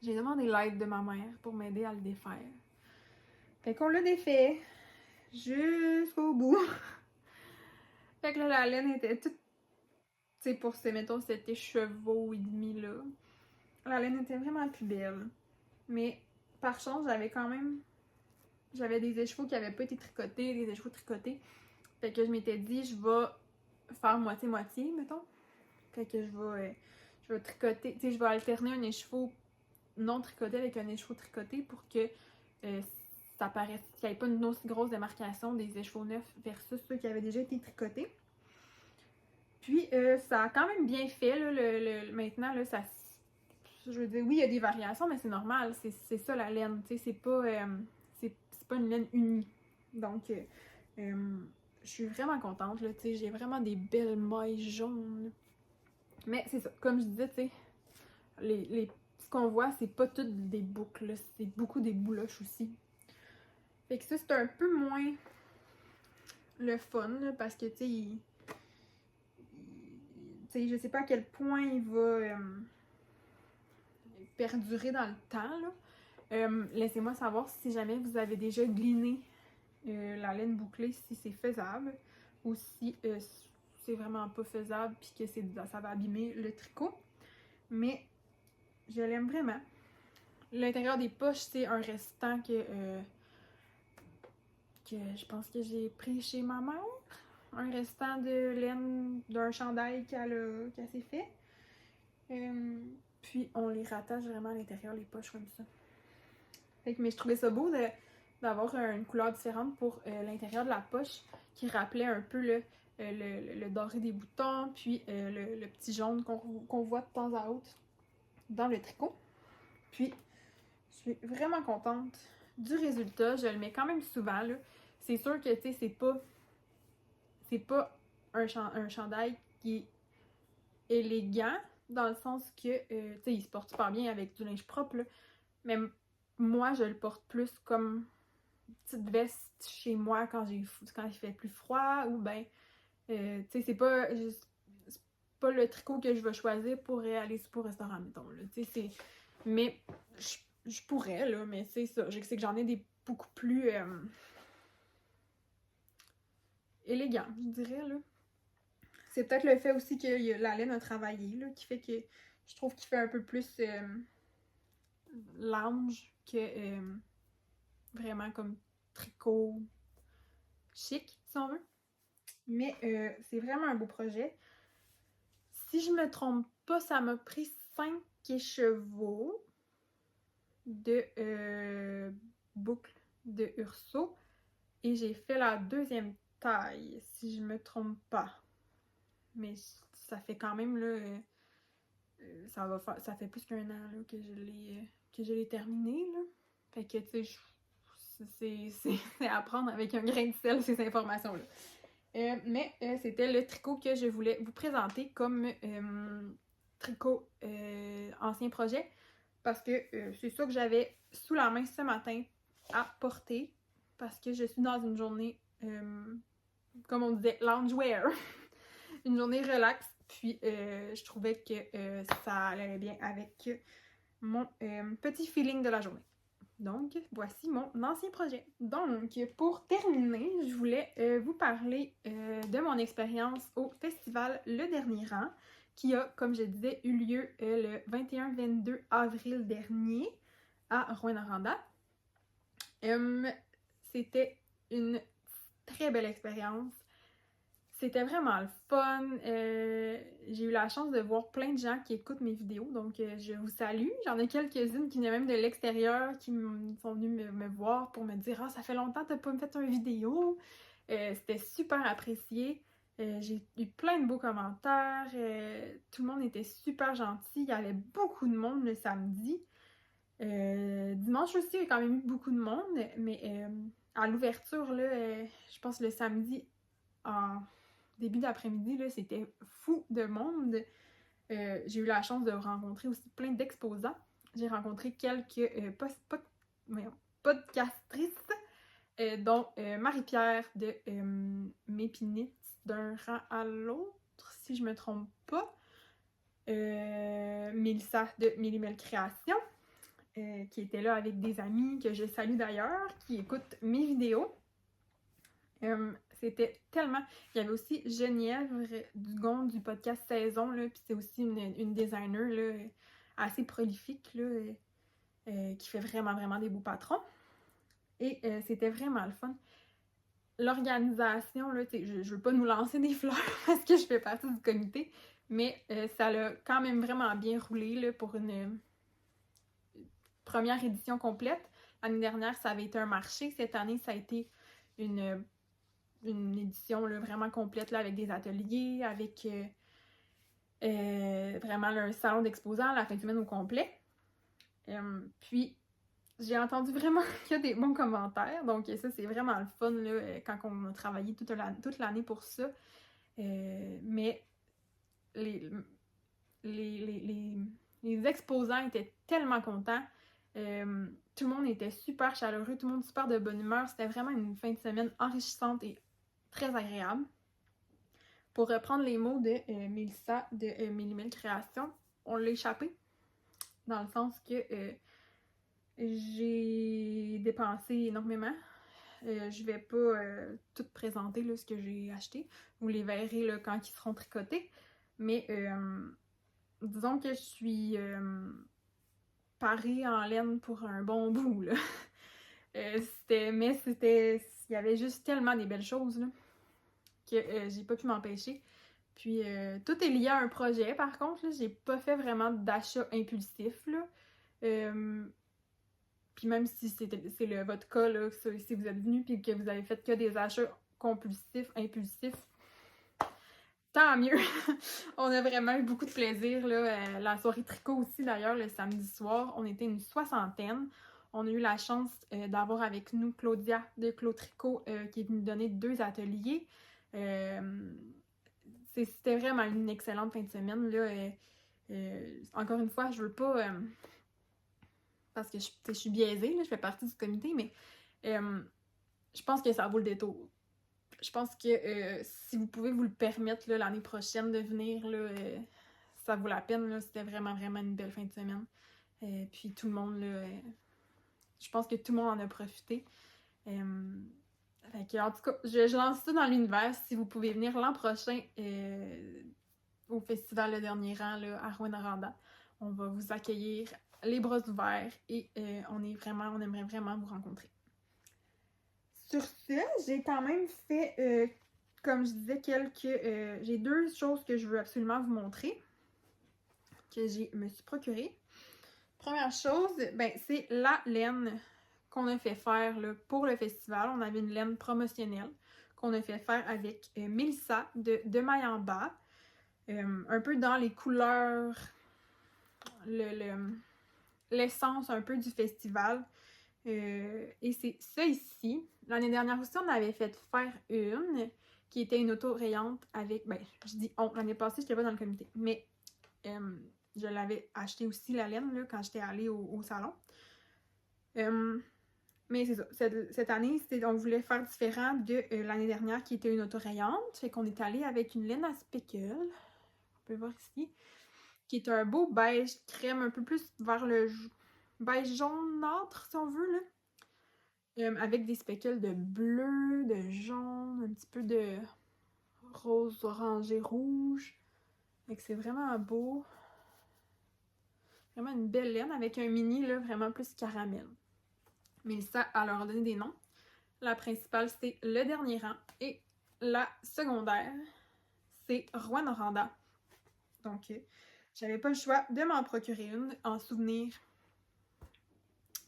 j'ai demandé l'aide de ma mère pour m'aider à le défaire. Fait qu'on l'a défait jusqu'au bout. Fait que là, la laine était toute, tu sais, pour mettons, cet écheveau et demi, là. La laine était vraiment plus belle. Mais, par chance, j'avais des écheveaux qui n'avaient pas été tricotés, des écheveaux tricotés. Fait que je m'étais dit, je vais faire moitié-moitié, mettons. Fait que je vais tricoter, tu sais, je vais alterner un écheveau non tricoté avec un écheveau tricoté pour que ça paraisse, qu'il n'y ait pas une aussi grosse démarcation des écheveaux neufs versus ceux qui avaient déjà été tricotés. Puis, ça a quand même bien fait, là, maintenant, là, ça... Je veux dire, oui, il y a des variations, mais c'est normal, c'est ça la laine, tu sais, c'est pas une laine unie. Donc, je suis vraiment contente, là, tu sais, j'ai vraiment des belles mailles jaunes. Mais c'est ça, comme je disais, tu sais, ce qu'on voit, c'est pas toutes des boucles, c'est beaucoup des bouloches aussi. Fait que ça, c'est un peu moins le fun, là, parce que, tu sais, je sais pas à quel point il va perdurer dans le temps, là. Laissez-moi savoir si jamais vous avez déjà gliné la laine bouclée, si c'est faisable, ou si c'est vraiment pas faisable, puis que ça va abîmer le tricot. Mais je l'aime vraiment. L'intérieur des poches, c'est un restant que je pense que j'ai pris chez ma mère. Un restant de laine d'un chandail qu'elle s'est fait. Puis on les rattache vraiment à l'intérieur, les poches comme ça. Fait que, mais je trouvais ça beau d'avoir une couleur différente pour l'intérieur de la poche qui rappelait un peu le doré des boutons, puis le petit jaune qu'on voit de temps à autre dans le tricot. Puis je suis vraiment contente du résultat. Je le mets quand même souvent, là. C'est sûr que, tu sais, c'est pas un chandail qui est élégant, dans le sens que, tu sais, il se porte super bien avec du linge propre, là. Mais moi, je le porte plus comme petite veste chez moi quand il fait plus froid, ou ben, tu sais, c'est pas le tricot que je vais choisir pour aller au restaurant, mettons, là. Tu sais, mais je pourrais, là, mais c'est ça. Je sais que j'en ai des beaucoup plus élégants, je dirais, là. C'est peut-être le fait aussi que la laine a travaillé, là, qui fait que je trouve qu'il fait un peu plus lounge que vraiment comme tricot chic, si on veut. Mais c'est vraiment un beau projet. Si je me trompe pas, ça m'a pris 5 écheveaux de boucle de Urso. Et j'ai fait la deuxième taille, si je me trompe pas. Mais ça fait quand même, là, ça fait plus qu'un an là, que je l'ai terminé, là. Fait que, tu sais, c'est à prendre avec un grain de sel, ces informations-là. Mais c'était le tricot que je voulais vous présenter comme tricot ancien projet, parce que c'est ça que j'avais sous la main ce matin à porter, parce que je suis dans une journée, comme on disait, loungewear. Une journée relax, puis je trouvais que ça allait bien avec mon petit feeling de la journée. Donc, voici mon ancien projet. Donc, pour terminer, je voulais vous parler de mon expérience au festival Le Dernier Rang, qui a, comme je disais, eu lieu le 21-22 avril dernier à Rouyn-Noranda. C'était une très belle expérience. C'était vraiment le fun. J'ai eu la chance de voir plein de gens qui écoutent mes vidéos, donc je vous salue. J'en ai quelques-unes qui venaient même de l'extérieur, qui sont venues me voir pour me dire « Ah, ça fait longtemps que t'as pas fait une vidéo! » C'était super apprécié. J'ai eu plein de beaux commentaires. Tout le monde était super gentil. Il y avait beaucoup de monde le samedi. Dimanche aussi, il y a quand même eu beaucoup de monde, mais à l'ouverture, là, je pense le samedi, en début d'après-midi, là, c'était fou de monde. J'ai eu la chance de rencontrer aussi plein d'exposants. J'ai rencontré quelques podcastrices, dont Marie-Pierre de Mépinite d'un rang à l'autre, si je me trompe pas. Mélissa de Mélimel Création, qui était là avec des amis que je salue d'ailleurs, qui écoutent mes vidéos. C'était tellement... Il y avait aussi Geneviève Dugon du podcast Saison, là, puis c'est aussi une designer là, assez prolifique, là, qui fait vraiment, vraiment des beaux patrons. Et c'était vraiment le fun. L'organisation, là, je veux pas nous lancer des fleurs parce que je fais partie du comité, mais ça l'a quand même vraiment bien roulé là, pour une première édition complète. L'année dernière, ça avait été un marché. Cette année, ça a été une édition là, vraiment complète là, avec des ateliers, avec vraiment là, un salon d'exposants la fin de semaine au complet. Puis, j'ai entendu vraiment qu'il y a des bons commentaires, donc ça, c'est vraiment le fun là, quand on a travaillé toute l'année pour ça. Mais les exposants étaient tellement contents. Tout le monde était super chaleureux, tout le monde super de bonne humeur. C'était vraiment une fin de semaine enrichissante et très agréable. Pour reprendre les mots de Mélissa de Mélimel Création, on l'a échappé, dans le sens que j'ai dépensé énormément. Je vais pas tout présenter là, ce que j'ai acheté. Vous les verrez là, quand ils seront tricotés. Mais disons que je suis parée en laine pour un bon bout. Là. Il y avait juste tellement des belles choses là, que j'ai pas pu m'empêcher. Puis tout est lié à un projet, par contre, là, j'ai pas fait vraiment d'achat impulsif. Là. Puis même si c'est votre cas, là, si vous êtes venu et que vous avez fait que des achats compulsifs, impulsifs, tant mieux! On a vraiment eu beaucoup de plaisir. Là. La soirée tricot aussi, d'ailleurs, le samedi soir, on était une 60aine. On a eu la chance d'avoir avec nous Claudia de Clos Tricot qui est venue donner 2 ateliers. C'était vraiment une excellente fin de semaine. Là. Encore une fois, je veux pas... parce que je suis biaisée, là, je fais partie du comité, mais je pense que ça vaut le détour. Je pense que si vous pouvez vous le permettre l'année prochaine de venir, là, ça vaut la peine. C'était vraiment, vraiment une belle fin de semaine. Puis tout le monde, là, je pense que tout le monde en a profité. En tout cas, je lance ça dans l'univers. Si vous pouvez venir l'an prochain au festival Le Dernier Rang là, à Rouyn-Noranda, on va vous accueillir les bras ouverts et on aimerait vraiment vous rencontrer. Sur ce, j'ai quand même fait, comme je disais, j'ai 2 choses que je veux absolument vous montrer, que je me suis procurée. Première chose, ben, c'est la laine qu'on a fait faire là, pour le festival. On avait une laine promotionnelle qu'on a fait faire avec Mélissa de Maille en bas. Un peu dans les couleurs, l'essence un peu du festival. Et c'est ça ici. L'année dernière aussi, on avait fait faire une qui était une auto rayante avec, ben, je dis on, l'année passée, je n'étais pas dans le comité, mais je l'avais acheté aussi, la laine, là, quand j'étais allée au salon. Mais c'est ça, cette année, on voulait faire différent de l'année dernière qui était une auto rayante. Fait qu'on est allé avec une laine à speckle, on peut voir ici, qui est un beau beige crème, un peu plus vers le beige jaunâtre, si on veut, là. Avec des speckles de bleu, de jaune, un petit peu de rose orangé rouge. Fait que c'est vraiment beau. Vraiment une belle laine avec un mini, là, vraiment plus caramel. Mais ça, elle leur a donné des noms. La principale, c'est Le Dernier Rang. Et la secondaire, c'est Rouyn-Noranda. Donc, j'avais pas le choix de m'en procurer une en souvenir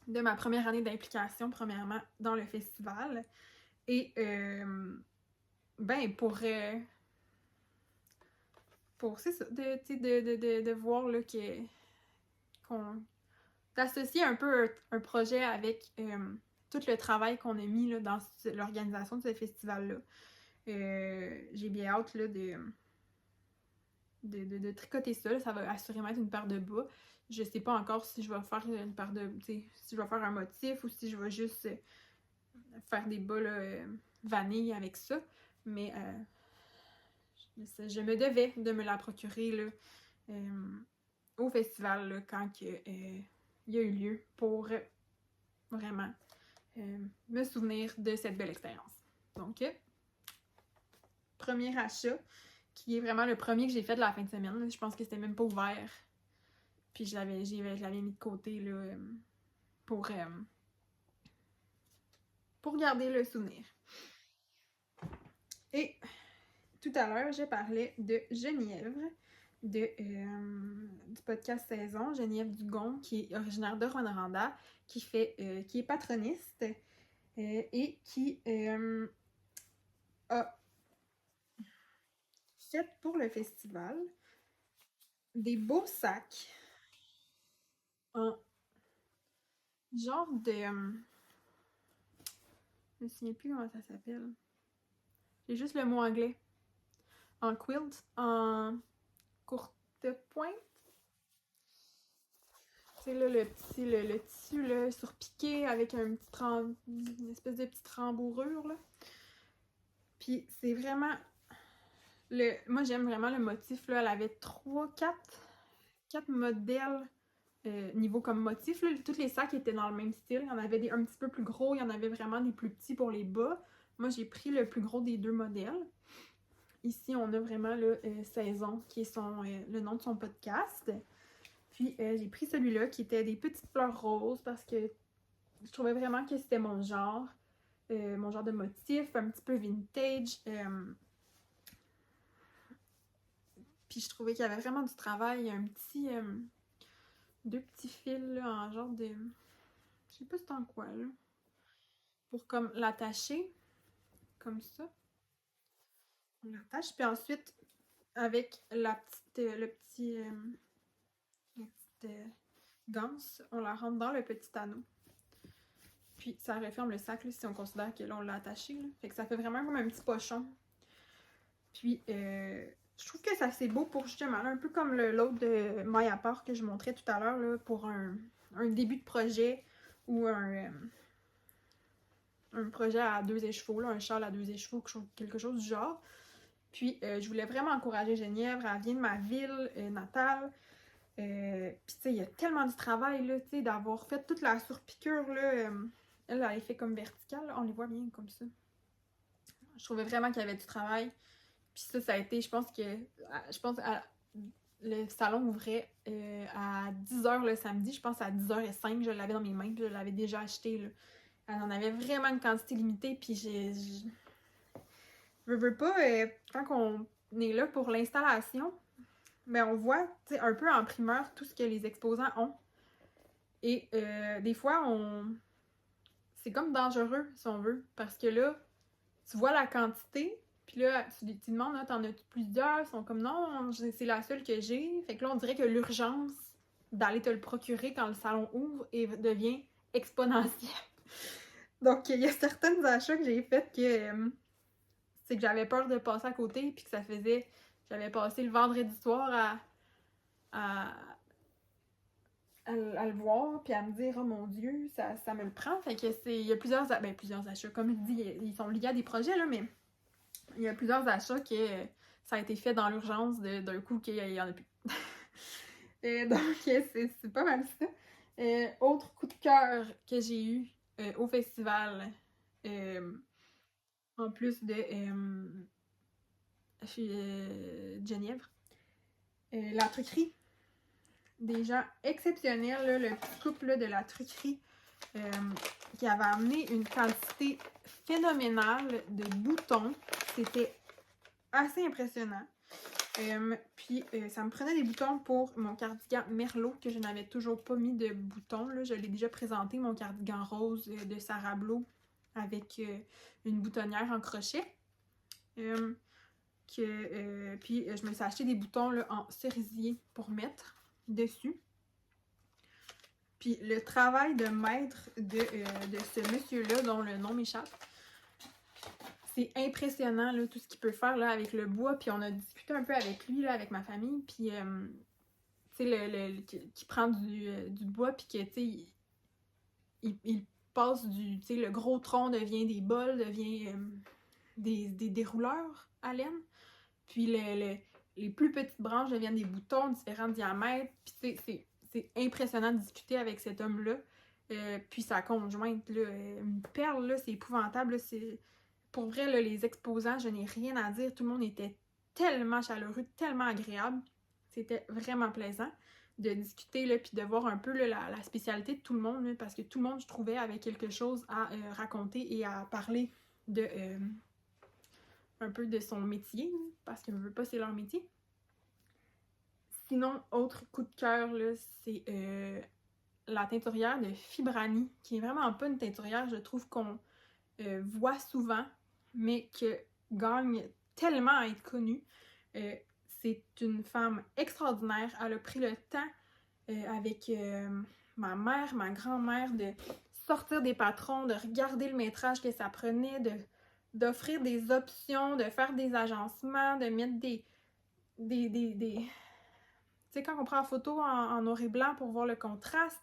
de ma première année d'implication, premièrement, dans le festival. Et, ben, pour c'est ça, de voir là, qu'on d'associer un peu un projet avec tout le travail qu'on a mis là, dans l'organisation de ce festival-là. J'ai bien hâte là, de tricoter ça. Là. Ça va assurément être une paire de bas. Je sais pas encore si je vais faire une paire de... si je vais faire un motif ou si je vais juste faire des bas là, vanille avec ça. Mais je me devais de me la procurer là, au festival là, quand il y a eu lieu pour vraiment me souvenir de cette belle expérience. Donc, premier achat, qui est vraiment le premier que j'ai fait de la fin de semaine. Je pense que c'était même pas ouvert. Puis je l'avais mis de côté là, pour garder le souvenir. Et tout à l'heure, je parlais de Genièvre, du podcast Saison, Geneviève Dugon, qui est originaire de Rouyn-Noranda, qui est patroniste et qui a fait pour le festival des beaux sacs en genre de... je me souviens plus comment ça s'appelle. J'ai juste le mot anglais. En quilt, en courte pointe. sais, là, le tissu là, surpiqué avec une espèce de petite rembourrure, là. Puis c'est vraiment... Moi, j'aime vraiment le motif, là. Elle avait 4 modèles niveau comme motif, là. Tous les sacs étaient dans le même style. Il y en avait des un petit peu plus gros, il y en avait vraiment des plus petits pour les bas. Moi, j'ai pris le plus gros des 2 modèles. Ici, on a vraiment le Saison, qui est le nom de son podcast. Puis, j'ai pris celui-là, qui était des petites fleurs roses, parce que je trouvais vraiment que c'était mon genre de motif, un petit peu vintage. Puis, je trouvais qu'il y avait vraiment du travail. Il y a 2 petits fils, là, en genre de... Je sais pas c'est en quoi, là. Pour comme l'attacher, comme ça. On l'attache, puis ensuite, avec la petite ganse, on la rentre dans le petit anneau. Puis ça referme le sac, là, si on considère que là, on l'a attaché. Là. Fait que ça fait vraiment comme un petit pochon. Puis, je trouve que ça c'est beau pour justement, là, un peu comme l'autre de Maille à part que je montrais tout à l'heure, pour un début de projet ou un projet à 2 écheveaux, là, un châle à 2 écheveaux, quelque chose du genre. Puis, je voulais vraiment encourager Genièvre. Elle vient de ma ville natale. Puis, tu sais, il y a tellement du travail, là, tu sais, d'avoir fait toute la surpiqûre, là. Elle est fait comme verticale, là. On les voit bien comme ça. Je trouvais vraiment qu'il y avait du travail. Puis ça a été, je pense, le salon ouvrait à 10h le samedi. Je pense à 10h05, je l'avais dans mes mains, puis je l'avais déjà acheté, là. Elle en avait vraiment une quantité limitée, puis je veux pas, quand on est là pour l'installation, ben on voit, tu sais, un peu en primeur tout ce que les exposants ont. Et des fois, c'est comme dangereux, si on veut, parce que là, tu vois la quantité, puis là, tu demandes, t'en as plusieurs? Ils sont comme, non, c'est la seule que j'ai. Fait que là, on dirait que l'urgence d'aller te le procurer quand le salon ouvre devient exponentielle. Donc, il y a certains achats que j'ai faits que c'est que j'avais peur de passer à côté, puis que ça faisait... J'avais passé le vendredi soir à le voir, puis à me dire, oh mon Dieu, ça me le prend. Fait que il y a plusieurs achats. Comme je dis, ils sont liés à des projets, là, mais il y a plusieurs achats que ça a été fait dans l'urgence d'un coup qu'il y en a plus. Et donc, c'est pas mal ça. Autre coup de cœur que j'ai eu au festival, en plus de Genièvre, la truquerie. Des gens exceptionnels, là, le petit couple là, de la truquerie qui avait amené une quantité phénoménale de boutons. C'était assez impressionnant. Puis ça me prenait des boutons pour mon cardigan Merlot, que je n'avais toujours pas mis de boutons. Là. Je l'ai déjà présenté, mon cardigan rose de Sarah Blau, avec une boutonnière en crochet. Puis je me suis acheté des boutons là, en cerisier pour mettre dessus. Puis le travail de maître de ce monsieur-là, dont le nom m'échappe, c'est impressionnant, là, tout ce qu'il peut faire là, avec le bois. Puis on a discuté un peu avec lui, là, avec ma famille. Puis, tu sais, qui prend du bois, puis que, tu sais, il passe tu sais, le gros tronc devient des bols, devient des dérouleurs à laine. Puis les plus petites branches deviennent des boutons, différents diamètres. Puis c'est impressionnant de discuter avec cet homme-là. Puis sa conjointe, là, une perle, là, c'est épouvantable. Là, pour vrai, là, les exposants, je n'ai rien à dire. Tout le monde était tellement chaleureux, tellement agréable. C'était vraiment plaisant de discuter, là, puis de voir un peu là, la spécialité de tout le monde, là, parce que tout le monde, je trouvais, avait quelque chose à raconter et à parler de... un peu de son métier, parce que je veux pas, c'est leur métier. Sinon, autre coup de cœur, là, c'est la teinturière de Fibrani, qui est vraiment pas une teinturière, je trouve qu'on voit souvent, mais que gagne tellement à être connue. C'est une femme extraordinaire. Elle a pris le temps avec ma mère, ma grand-mère, de sortir des patrons, de regarder le métrage que ça prenait, d'offrir des options, de faire des agencements, de mettre des tu sais, quand on prend la photo en noir et blanc pour voir le contraste,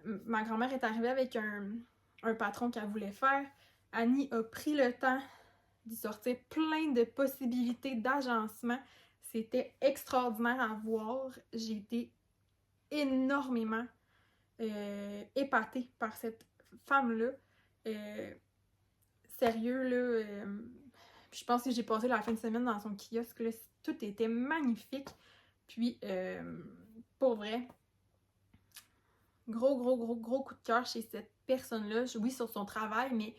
ma grand-mère est arrivée avec un patron qu'elle voulait faire. Annie a pris le temps d'y sortir plein de possibilités d'agencement. C'était extraordinaire à voir. J'ai été énormément épatée par cette femme-là. Sérieux, là, je pense que j'ai passé la fin de semaine dans son kiosque, là, tout était magnifique. Puis, pour vrai, gros coup de cœur chez cette personne-là. Oui, sur son travail, mais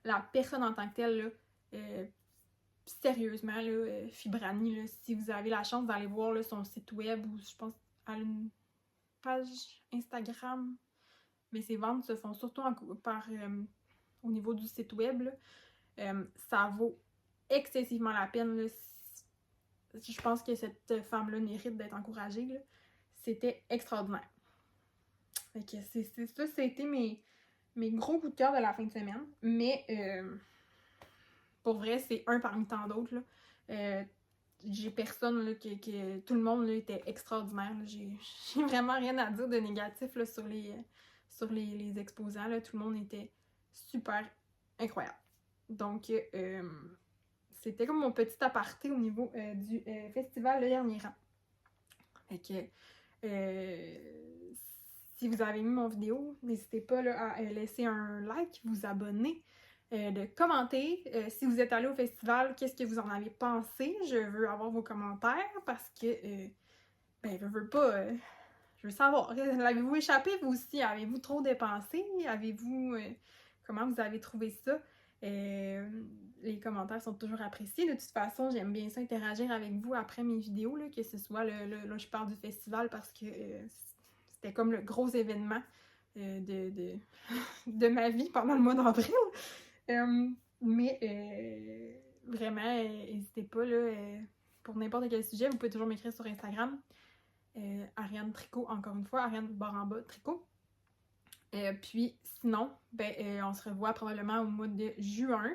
la personne en tant que telle, là, sérieusement, là, Fibrani, là, si vous avez la chance d'aller voir là, son site web, ou je pense à une page Instagram, mais ses ventes se font surtout au niveau du site web, là. Ça vaut excessivement la peine, là. Je pense que cette femme-là mérite d'être encouragée, là. C'était extraordinaire. Fait que ça, c'était mes gros coups de cœur de la fin de semaine. Mais pour vrai, c'est un parmi tant d'autres, là. J'ai personne, là, que tout le monde là, était extraordinaire. J'ai vraiment rien à dire de négatif là, sur les exposants. Là. Tout le monde était super incroyable. Donc, c'était comme mon petit aparté au niveau du festival Le Dernier Rang. Fait que, si vous avez aimé mon vidéo, n'hésitez pas là, à laisser un like, vous abonner, de commenter. Si vous êtes allé au festival, qu'est-ce que vous en avez pensé? Je veux avoir vos commentaires parce que, ben, je veux pas... je veux savoir, l'avez-vous échappé vous aussi? Avez-vous trop dépensé? Comment vous avez trouvé ça? Les commentaires sont toujours appréciés. De toute façon, j'aime bien ça interagir avec vous après mes vidéos, là, que ce soit là, je parle du festival parce que c'était comme le gros événement de ma vie pendant le mois d'avril. Mais vraiment, n'hésitez pas, là, pour n'importe quel sujet, vous pouvez toujours m'écrire sur Instagram. Ariane Tricot, encore une fois, Ariane Baramba Tricot. Puis sinon, ben, on se revoit probablement au mois de juin.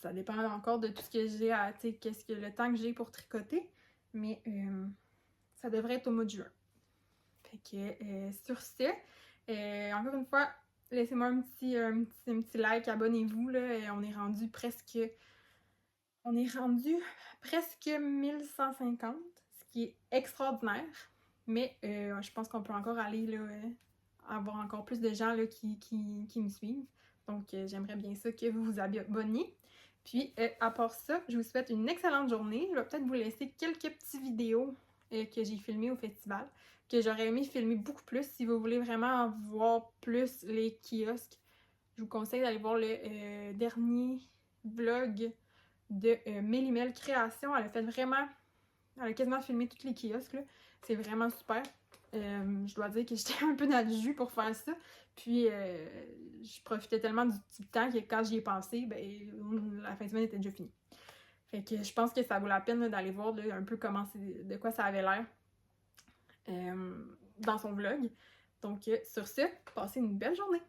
Ça dépend encore de tout ce que j'ai à, tu sais, le temps que j'ai pour tricoter. Mais ça devrait être au mois de juin. Fait que sur ce, encore une fois, laissez-moi un petit like, abonnez-vous, là. On est rendu presque 1150, ce qui est extraordinaire. Mais je pense qu'on peut encore aller là, avoir encore plus de gens là, qui me suivent. Donc j'aimerais bien ça que vous vous abonniez. Puis à part ça, je vous souhaite une excellente journée. Je vais peut-être vous laisser quelques petites vidéos que j'ai filmées au festival, que j'aurais aimé filmer beaucoup plus. Si vous voulez vraiment voir plus les kiosques, je vous conseille d'aller voir le dernier vlog de Mélimel Création. Elle a quasiment filmé tous les kiosques, là. C'est vraiment super. Je dois dire que j'étais un peu dans le jus pour faire ça. Puis, je profitais tellement du petit temps que quand j'y ai pensé, ben, la fin de semaine était déjà finie. Fait que je pense que ça vaut la peine là, d'aller voir là, un peu de quoi ça avait l'air dans son vlog. Donc, sur ce, passez une belle journée!